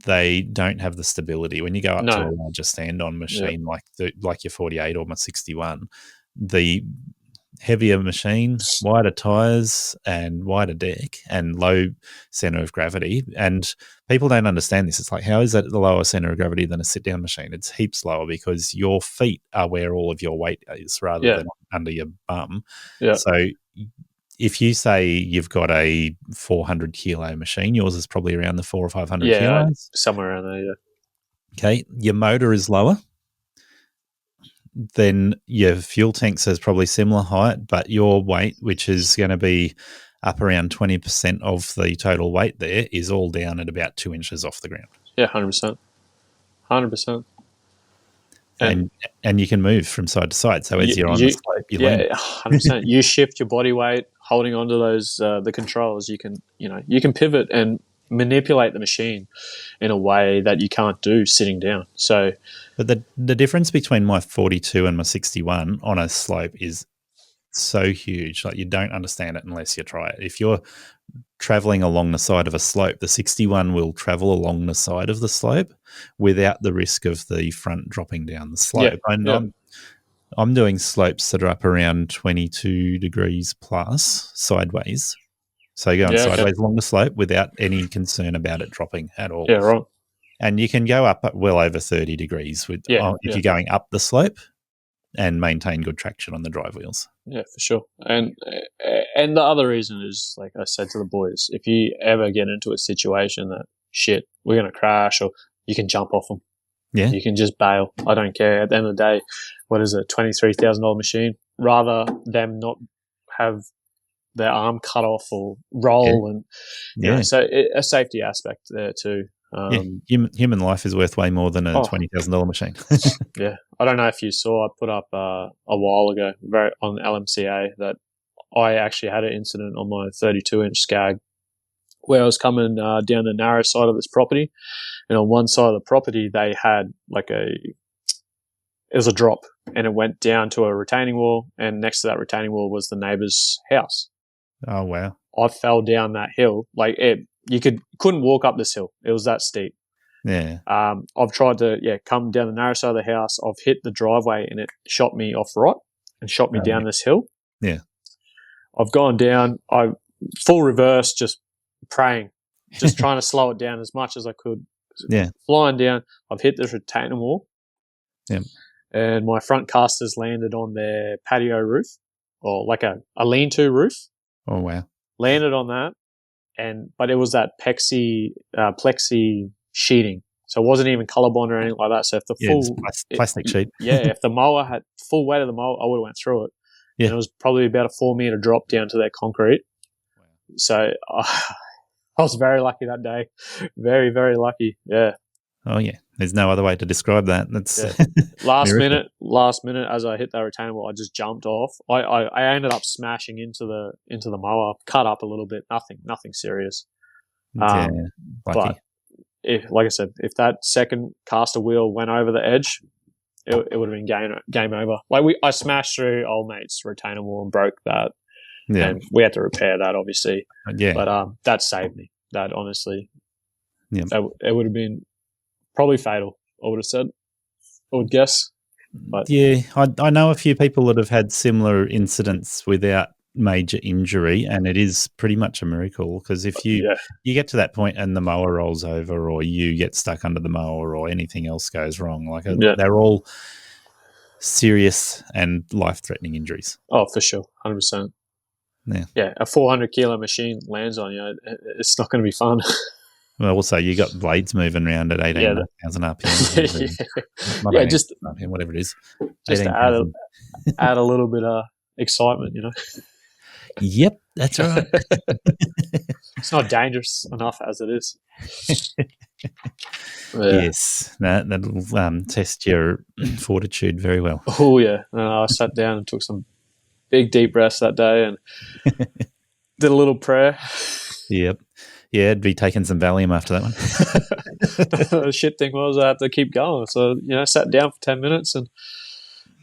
[SPEAKER 2] they don't have the stability. When you go up to a larger stand-on machine like your 48 or my 61, the heavier machine, wider tyres and wider deck and low centre of gravity. And people don't understand this. It's like, how is that the lower centre of gravity than a sit-down machine? It's heaps lower because your feet are where all of your weight is rather than under your bum.
[SPEAKER 5] Yeah.
[SPEAKER 2] So if you say you've got a 400 kilo machine, yours is probably around the 400 or 500 kilos.
[SPEAKER 5] Somewhere around there, yeah.
[SPEAKER 2] Okay, your motor is lower. Then your fuel tanks is probably similar height, but your weight, which is going to be up around 20% of the total weight there, is all down at about 2 inches off the ground.
[SPEAKER 5] Yeah, 100%. 100%.
[SPEAKER 2] And you can move from side to side. So as you're on the slope, you lean.
[SPEAKER 5] 100%. You shift your body weight, holding onto those the controls. You can pivot and manipulate the machine in a way that you can't do sitting down. So,
[SPEAKER 2] but the difference between my 42 and my 61 on a slope is so huge. Like, you don't understand it unless you try it. If you're traveling along the side of a slope, the 61 will travel along the side of the slope without the risk of the front dropping down the slope. I'm doing slopes that are up around 22 degrees plus sideways. So going sideways along the slope without any concern about it dropping at all.
[SPEAKER 5] Yeah, right.
[SPEAKER 2] And you can go up well over 30 degrees if you're going up the slope and maintain good traction on the drive wheels.
[SPEAKER 5] Yeah, for sure. And the other reason is, like I said to the boys, if you ever get into a situation that, shit, we're going to crash, or you can jump off them.
[SPEAKER 2] Yeah.
[SPEAKER 5] You can just bail. I don't care. At the end of the day, what is it, $23,000 machine? Rather them not have their arm cut off or roll. And you know, so a safety aspect there too.
[SPEAKER 2] Human life is worth way more than a $20,000 machine.
[SPEAKER 5] Yeah. I don't know if you saw, I put up a while ago on LMCA that I actually had an incident on my 32-inch Skag where I was coming down the narrow side of this property, and on one side of the property they had it was a drop, and it went down to a retaining wall, and next to that retaining wall was the neighbour's house.
[SPEAKER 2] Oh, wow.
[SPEAKER 5] I fell down that hill. Like, you couldn't walk up this hill. It was that steep.
[SPEAKER 2] Yeah.
[SPEAKER 5] I've tried to come down the narrow side of the house. I've hit the driveway and it shot me off right and shot me down this hill.
[SPEAKER 2] Yeah.
[SPEAKER 5] I've gone down. I full reverse, just praying, just trying to slow it down as much as I could.
[SPEAKER 2] Yeah.
[SPEAKER 5] Flying down. I've hit this retaining wall.
[SPEAKER 2] Yeah.
[SPEAKER 5] And my front casters landed on their patio roof, or like a lean-to roof.
[SPEAKER 2] Oh, wow.
[SPEAKER 5] Landed on that. But it was that plexi sheeting. So it wasn't even color bond or anything like that. So if the full
[SPEAKER 2] plastic sheet.
[SPEAKER 5] if the mower had full weight of the mower, I would have went through it. Yeah. And it was probably about a 4-meter drop down to that concrete. Wow. So I was very lucky that day. Very, very lucky. Yeah.
[SPEAKER 2] Oh yeah. There's no other way to describe that. That's
[SPEAKER 5] last minute as I hit that retaining wall, I just jumped off. I ended up smashing into the mower, cut up a little bit. Nothing serious.
[SPEAKER 2] Lucky.
[SPEAKER 5] But like I said, if that second caster wheel went over the edge, it would have been game over. Like I smashed through old mate's retainer wall and broke that. Yeah. And we had to repair that, obviously.
[SPEAKER 2] Yeah.
[SPEAKER 5] But that saved me. That honestly,
[SPEAKER 2] it
[SPEAKER 5] would have been probably fatal, I would have said. I would guess. But
[SPEAKER 2] yeah, I know a few people that have had similar incidents without major injury, and it is pretty much a miracle, because if you get to that point and the mower rolls over, or you get stuck under the mower, or anything else goes wrong, they're all serious and life-threatening injuries.
[SPEAKER 5] Oh, for sure, 100%. Yeah, a 400-kilo machine lands on you. It's not going to be fun.
[SPEAKER 2] Well, also you got blades moving around at 18,000 RPM.
[SPEAKER 5] Yeah, just
[SPEAKER 2] RPM, whatever it is.
[SPEAKER 5] Just to add a little bit of excitement, you know.
[SPEAKER 2] Yep, that's right.
[SPEAKER 5] It's not dangerous enough as it is.
[SPEAKER 2] Yes, that'll test your fortitude very well.
[SPEAKER 5] Oh yeah, I sat down and took some big deep breaths that day and did a little prayer.
[SPEAKER 2] Yep. Yeah, I'd be taking some Valium after that one.
[SPEAKER 5] The shit thing was I had to keep going. So, sat down for 10 minutes and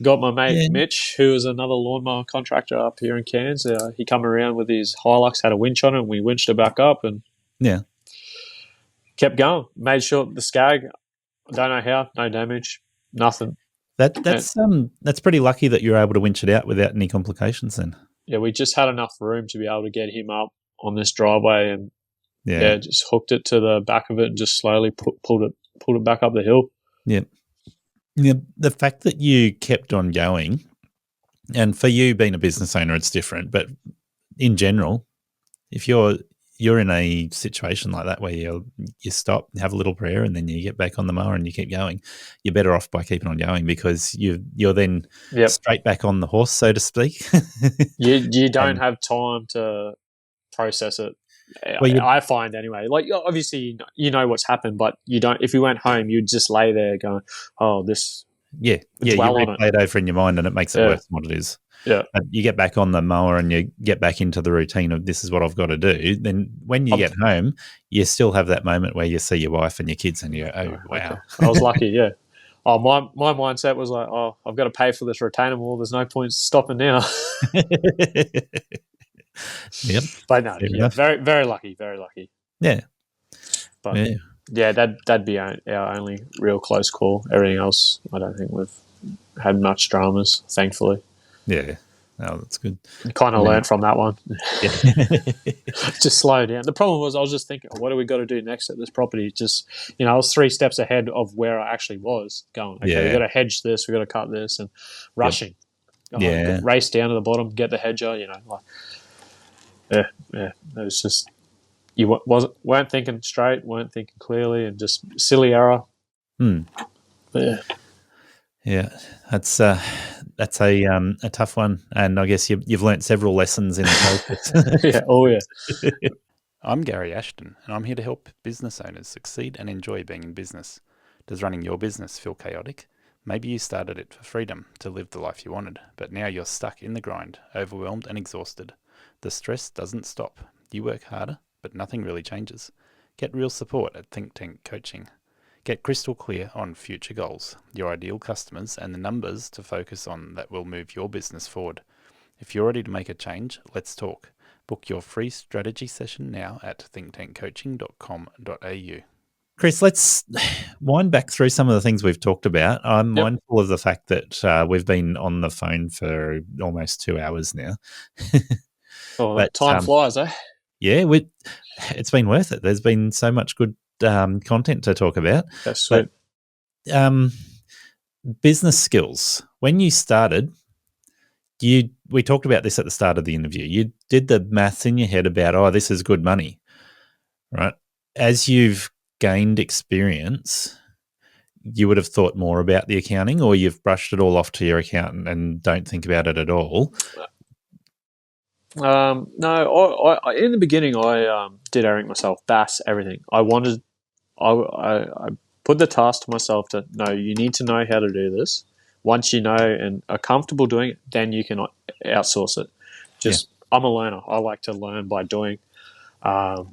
[SPEAKER 5] got my mate Mitch, who is another lawnmower contractor up here in Cairns. He come around with his Hilux, had a winch on it, and we winched it back up and kept going. Made sure the Skag, I don't know how, no damage, nothing.
[SPEAKER 2] That's pretty lucky that you're able to winch it out without any complications then.
[SPEAKER 5] Yeah, we just had enough room to be able to get him up on this driveway and just hooked it to the back of it and just slowly pulled it back up the hill.
[SPEAKER 2] Yeah. Yeah, the fact that you kept on going, and for you being a business owner, it's different. But in general, if you're in a situation like that where you stop, have a little prayer, and then you get back on the mower and you keep going, you're better off by keeping on going, because you're then straight back on the horse, so to speak.
[SPEAKER 5] You don't have time to process it. Well, I find anyway. Like, obviously, you know what's happened, but you don't. If you went home, you'd just lay there going, "Oh, this."
[SPEAKER 2] Yeah. You replay it over in your mind, and it makes it worse than what it is.
[SPEAKER 5] Yeah.
[SPEAKER 2] You get back on the mower and you get back into the routine of this is what I've got to do. Then when you get home, you still have that moment where you see your wife and your kids, and you go, "Oh, wow!"
[SPEAKER 5] Okay. I was lucky. Yeah, Oh, my mindset was like, oh, I've got to pay for this retainer more. There's no point stopping now.
[SPEAKER 2] Yep.
[SPEAKER 5] But no,
[SPEAKER 2] Fair
[SPEAKER 5] yeah,
[SPEAKER 2] enough.
[SPEAKER 5] very, very lucky, very lucky.
[SPEAKER 2] Yeah.
[SPEAKER 5] But
[SPEAKER 2] Yeah.
[SPEAKER 5] yeah, that'd be our only real close call. Everything else, I don't think we've had much dramas, thankfully.
[SPEAKER 2] Yeah. Oh, that's good.
[SPEAKER 5] Kind of learned from that one.
[SPEAKER 2] Yeah.
[SPEAKER 5] Just slow down. The problem was I was just thinking, what do we got to do next at this property? Just, I was 3 steps ahead of where I actually was going. Okay,
[SPEAKER 2] Yeah.
[SPEAKER 5] we got to hedge this, we got to cut this, and rushing.
[SPEAKER 2] Yeah.
[SPEAKER 5] Race down to the bottom, get the hedger. Yeah. It was just you weren't thinking straight, weren't thinking clearly, and just silly error.
[SPEAKER 2] Hmm.
[SPEAKER 5] But yeah.
[SPEAKER 2] Yeah, that's a tough one, and I guess you've learnt several lessons in the process.
[SPEAKER 5] Yeah. Oh yeah.
[SPEAKER 6] I'm Gary Ashton, and I'm here to help business owners succeed and enjoy being in business. Does running your business feel chaotic? Maybe you started it for freedom, to live the life you wanted, but now you're stuck in the grind, overwhelmed and exhausted. The stress doesn't stop. You work harder, but nothing really changes. Get real support at Think Tank Coaching. Get crystal clear on future goals, your ideal customers, and the numbers to focus on that will move your business forward. If you're ready to make a change, let's talk. Book your free strategy session now at thinktankcoaching.com.au.
[SPEAKER 2] Chris, let's wind back through some of the things we've talked about. I'm mindful of the fact that we've been on the phone for almost 2 hours now.
[SPEAKER 5] But time flies, eh?
[SPEAKER 2] Yeah, it's been worth it. There's been so much good content to talk about.
[SPEAKER 5] That's sweet.
[SPEAKER 2] But, business skills. When you started, we talked about this at the start of the interview. You did the maths in your head about, this is good money, right? As you've gained experience, you would have thought more about the accounting, or you've brushed it all off to your accountant and don't think about it at all?
[SPEAKER 5] No, I in the beginning I did everything myself, BAS, everything. I put the task to myself to no, you need to know how to do this. Once you know and are comfortable doing it, then you can outsource it. I'm a learner. I like to learn by doing. So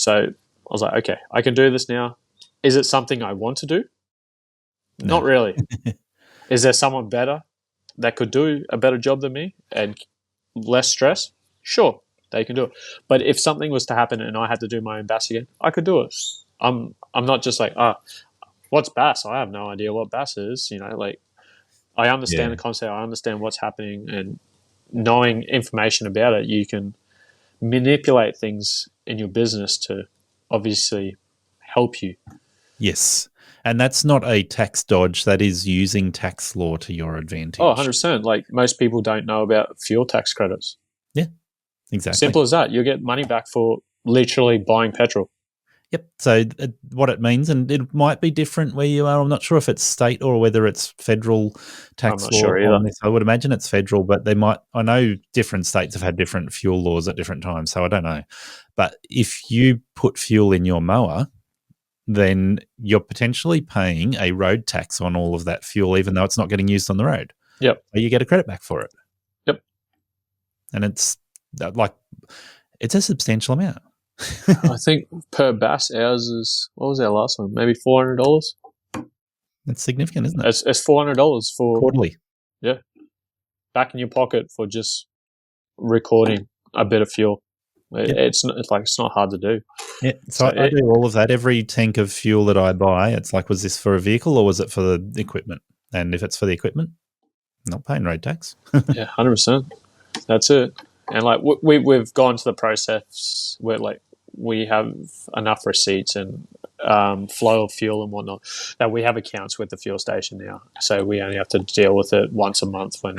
[SPEAKER 5] I was like, okay, I can do this now. Is it something I want to do? No. Not really. Is there someone better that could do a better job than me and less stress? Sure, they can do it. But if something was to happen and I had to do my own BAS again, I could do it. I'm not just like, what's BAS? I have no idea what BAS is. I understand the concept. I understand what's happening, and knowing information about it, you can manipulate things in your business to obviously help you.
[SPEAKER 2] Yes. And that's not a tax dodge. That is using tax law to your advantage.
[SPEAKER 5] Oh, 100%. Like most people don't know about fuel tax credits.
[SPEAKER 2] Yeah, exactly.
[SPEAKER 5] Simple as that. You'll get money back for literally buying petrol.
[SPEAKER 2] Yep. So what it means, and it might be different where you are. I'm not sure if it's state or whether it's federal tax law.
[SPEAKER 5] Sure either.
[SPEAKER 2] On this. I would imagine it's federal, but I know different states have had different fuel laws at different times, so I don't know. But if you put fuel in your mower, then you're potentially paying a road tax on all of that fuel, even though it's not getting used on the road.
[SPEAKER 5] Yep.
[SPEAKER 2] So you get a credit back for it.
[SPEAKER 5] Yep.
[SPEAKER 2] And it's a substantial amount.
[SPEAKER 5] I think per BAS, ours is, what was our last one? Maybe $400.
[SPEAKER 2] That's significant, isn't it?
[SPEAKER 5] It's $400 for
[SPEAKER 2] quarterly.
[SPEAKER 5] Yeah, back in your pocket for just recording a bit of fuel. It's not hard to do.
[SPEAKER 2] Yeah, so I do all of that. Every tank of fuel that I buy, it's like, was this for a vehicle or was it for the equipment? And if it's for the equipment, I'm not paying road tax.
[SPEAKER 5] Yeah, 100%. That's it. And we've gone to the process where we have enough receipts and flow of fuel and whatnot that we have accounts with the fuel station now. So we only have to deal with it once a month when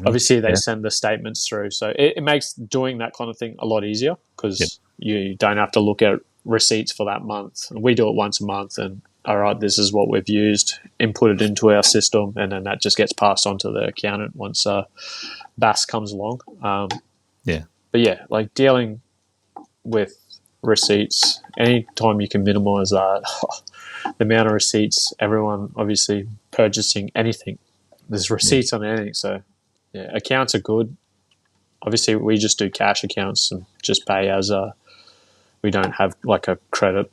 [SPEAKER 5] obviously they send the statements through. So it makes doing that kind of thing a lot easier because you don't have to look at receipts for that month. We do it once a month and, all right, this is what we've used, input it into our system, and then that just gets passed on to the accountant once BAS comes along. But yeah, dealing with receipts, anytime you can minimize that, the amount of receipts, everyone obviously purchasing anything, there's receipts on anything. So yeah, accounts are good. Obviously we just do cash accounts and just pay as we don't have a credit.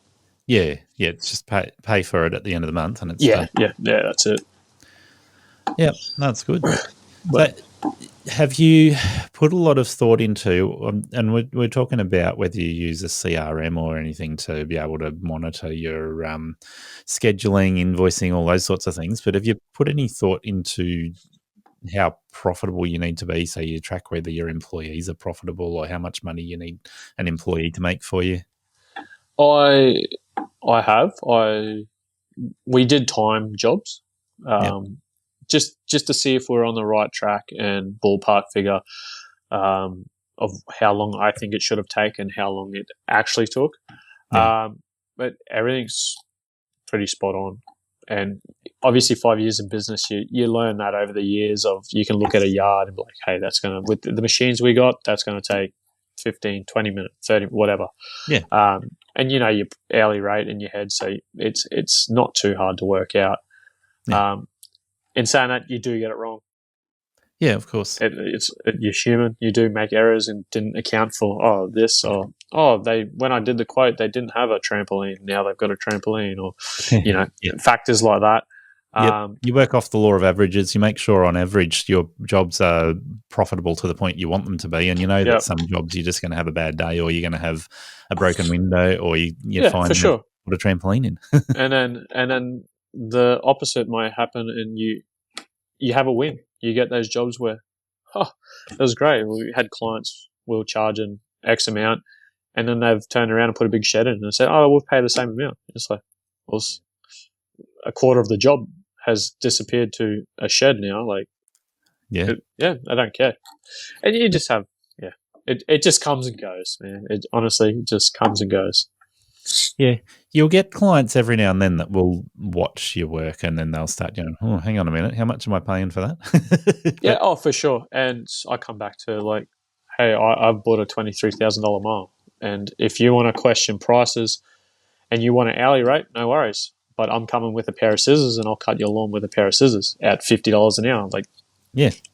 [SPEAKER 2] Yeah, it's just pay for it at the end of the month, and it's
[SPEAKER 5] Yeah,
[SPEAKER 2] done.
[SPEAKER 5] yeah, that's it.
[SPEAKER 2] Yeah, that's good. So, have you put a lot of thought into, and we're talking about whether you use a CRM or anything to be able to monitor your scheduling, invoicing, all those sorts of things, but have you put any thought into how profitable you need to be? So you track whether your employees are profitable or how much money you need an employee to make for you?
[SPEAKER 5] I have. We did time jobs, just to see if we're on the right track and ballpark figure of how long I think it should have taken, how long it actually took.
[SPEAKER 2] Yeah.
[SPEAKER 5] But everything's pretty spot on. And obviously 5 years in business, you learn that over the years of, you can look at a yard and be like, hey, that's going to, with the machines we got, that's going to take 15, 20 minutes, 30, whatever.
[SPEAKER 2] Yeah.
[SPEAKER 5] And you know your hourly rate in your head, so it's not too hard to work out.
[SPEAKER 2] Yeah.
[SPEAKER 5] In saying that, you do get it wrong.
[SPEAKER 2] Yeah, of course.
[SPEAKER 5] You're human. You do make errors and didn't account for this, or when I did the quote, they didn't have a trampoline. Now they've got a trampoline, or factors like that.
[SPEAKER 2] You work off the law of averages. You make sure on average your jobs are profitable to the point you want them to be, and you know that some jobs you're just going to have a bad day, or you're going to have a broken window, or you find
[SPEAKER 5] for sure.
[SPEAKER 2] Put a trampoline in.
[SPEAKER 5] and then the opposite might happen, and you have a win. You get those jobs where, that was great. We had clients, we were charging X amount, and then they've turned around and put a big shed in and said, we'll pay the same amount. It's like, well, a quarter of the job has disappeared to a shed now. Like, I don't care. And you just have, it just comes and goes, man. It honestly just comes and goes.
[SPEAKER 2] Yeah, you'll get clients every now and then that will watch your work, and then they'll start going, oh, hang on a minute, how much am I paying for that?
[SPEAKER 5] For sure. And I come back to like, hey, I've bought a $23,000 mower, and if you want to question prices and you want an hourly rate, no worries. But I'm coming with a pair of scissors, and I'll cut your lawn with a pair of scissors at $50 an hour. Like,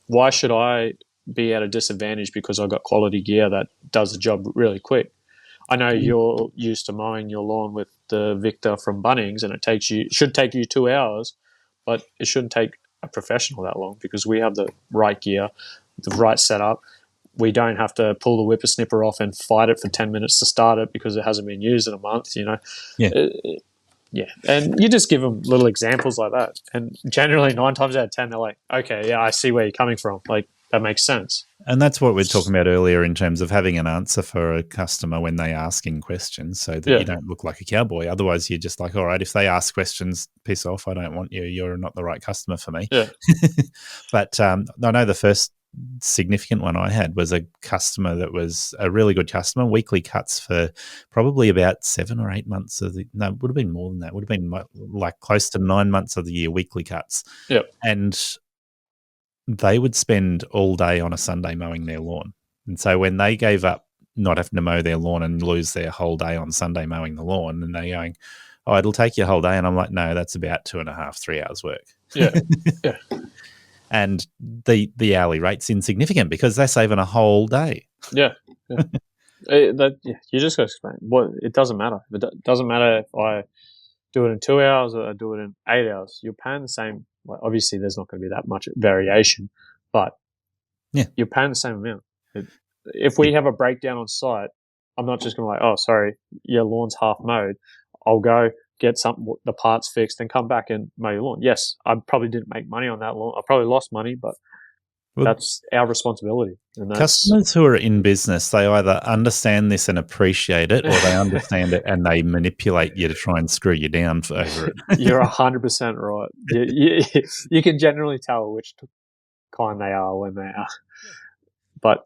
[SPEAKER 5] why should I be at a disadvantage because I've got quality gear that does the job really quick? I know you're used to mowing your lawn with the Victor from Bunnings, and it should take you 2 hours, but it shouldn't take a professional that long because we have the right gear, the right setup. We don't have to pull the whippersnipper off and fight it for 10 minutes to start it because it hasn't been used in a month, And you just give them little examples like that. And generally 9 times out of 10, they're like, okay, I see where you're coming from. Like, that makes sense.
[SPEAKER 2] And that's what we were talking about earlier in terms of having an answer for a customer when they asking questions, so that you don't look like a cowboy. Otherwise, you're just like, all right, if they ask questions, piss off. I don't want you. You're not the right customer for me.
[SPEAKER 5] Yeah.
[SPEAKER 2] But I know the first significant one I had was a customer that was a really good customer, weekly cuts for probably about 7 or 8 months of it would have been more than that. It would have been like close to 9 months of the year, weekly cuts.
[SPEAKER 5] Yep.
[SPEAKER 2] And they would spend all day on a Sunday mowing their lawn. And so when they gave up not having to mow their lawn and lose their whole day on Sunday mowing the lawn, and they're going, it'll take you a whole day. And I'm like, no, that's about 2.5, 3 hours work.
[SPEAKER 5] Yeah. Yeah.
[SPEAKER 2] And the hourly rate's insignificant because they're saving a whole day.
[SPEAKER 5] Yeah. You just got to explain. It doesn't matter. It doesn't matter if I do it in 2 hours or I do it in 8 hours. You're paying the same. Well, obviously, there's not going to be that much variation, but you're paying the same amount. If we have a breakdown on site, I'm not just going to like, sorry, your lawn's half mowed. I'll go get the parts fixed and come back and mow your lawn. Yes, I probably didn't make money on that lawn. I probably lost money, but that's our responsibility. And
[SPEAKER 2] customers who are in business, they either understand this and appreciate it, or they understand it and they manipulate you to try and screw you down over it.
[SPEAKER 5] You're 100% right. You can generally tell which kind they are when they are. But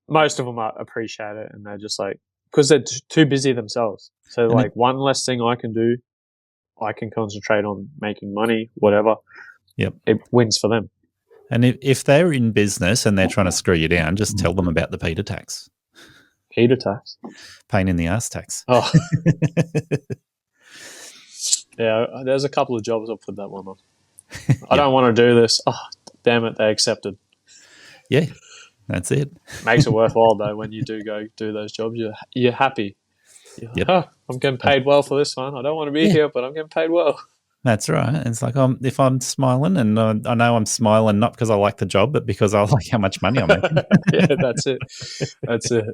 [SPEAKER 5] most of them appreciate it, and they're just like, because they're too busy themselves. So one less thing I can do, I can concentrate on making money, whatever.
[SPEAKER 2] Yep.
[SPEAKER 5] It wins for them.
[SPEAKER 2] And if they're in business and they're trying to screw you down, just tell them about the Peter tax.
[SPEAKER 5] Peter tax?
[SPEAKER 2] Pain in the ass tax.
[SPEAKER 5] Oh. Yeah, there's a couple of jobs I'll put that one on. I don't want to do this. Oh, damn it, they accepted.
[SPEAKER 2] Yeah, that's it.
[SPEAKER 5] Makes it worthwhile, though, when you do go do those jobs. You're happy.
[SPEAKER 2] Yep.
[SPEAKER 5] Oh, I'm getting paid well for this one. I don't want to be here, but I'm getting paid well.
[SPEAKER 2] That's right. It's like if I'm smiling, and I know I'm smiling not because I like the job, but because I like how much money I'm making.
[SPEAKER 5] Yeah, that's it. That's it.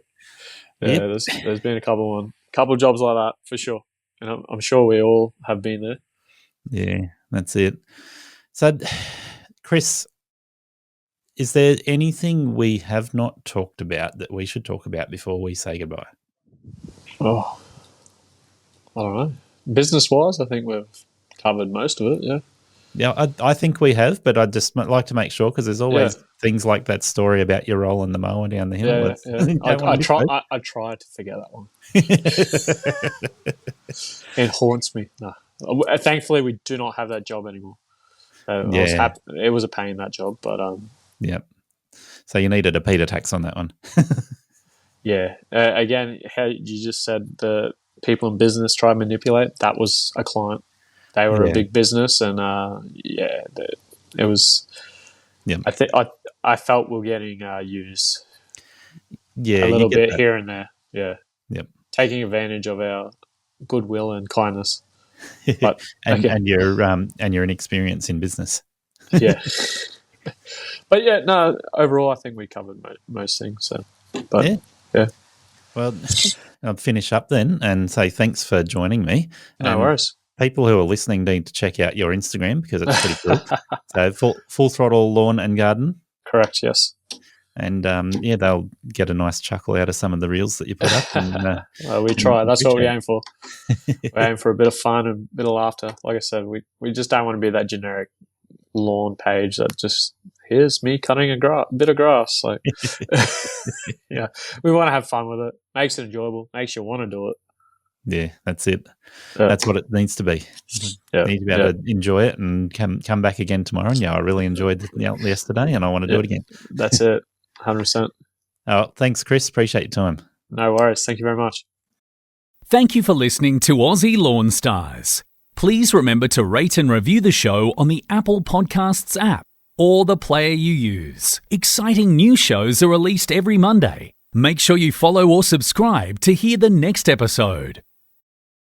[SPEAKER 5] Yeah, there's been a couple jobs like that for sure, and I'm sure we all have been there.
[SPEAKER 2] Yeah, that's it. So, Chris, is there anything we have not talked about that we should talk about before we say goodbye?
[SPEAKER 5] Oh, I don't know. Business-wise, I think we've covered most of it, yeah.
[SPEAKER 2] Yeah, I think we have, but I'd just like to make sure because there's always things like that story about you rolling the mower down the hill.
[SPEAKER 5] Yeah. I try to forget that one. It haunts me. No. Thankfully, we do not have that job anymore. I was happy. It was a pain, that job, but...
[SPEAKER 2] Yep. So you needed a Peter tax on that one.
[SPEAKER 5] Yeah. Again, how you just said the people in business try to manipulate, that was a client. They were a big business, and it was.
[SPEAKER 2] Yeah,
[SPEAKER 5] I felt we're getting used.
[SPEAKER 2] Yeah,
[SPEAKER 5] a little bit here and there. Yeah.
[SPEAKER 2] Yep.
[SPEAKER 5] Taking advantage of our goodwill and kindness.
[SPEAKER 2] But and your inexperience in business.
[SPEAKER 5] Yeah. But yeah, no. Overall, I think we covered most things. So, but yeah.
[SPEAKER 2] Well, I'll finish up then and say thanks for joining me.
[SPEAKER 5] No worries.
[SPEAKER 2] People who are listening need to check out your Instagram because it's pretty cool. So full Throttle Lawn and Garden.
[SPEAKER 5] Correct, yes.
[SPEAKER 2] And they'll get a nice chuckle out of some of the reels that you put up. And,
[SPEAKER 5] we try. That's what we aim for. We aim for a bit of fun and a bit of laughter. Like I said, we just don't want to be that generic lawn page that just, here's me cutting a bit of grass. Like, yeah, we want to have fun with it. Makes it enjoyable. Makes you want to do it.
[SPEAKER 2] Yeah, that's it. That's what it needs to be. You need to be able to enjoy it and come back again tomorrow. And I really enjoyed yesterday, and I want to do it again.
[SPEAKER 5] That's it, 100%.
[SPEAKER 2] Oh, thanks, Chris. Appreciate your time.
[SPEAKER 5] No worries. Thank you very much.
[SPEAKER 8] Thank you for listening to Aussie Lawn Stars. Please remember to rate and review the show on the Apple Podcasts app or the player you use. Exciting new shows are released every Monday. Make sure you follow or subscribe to hear the next episode.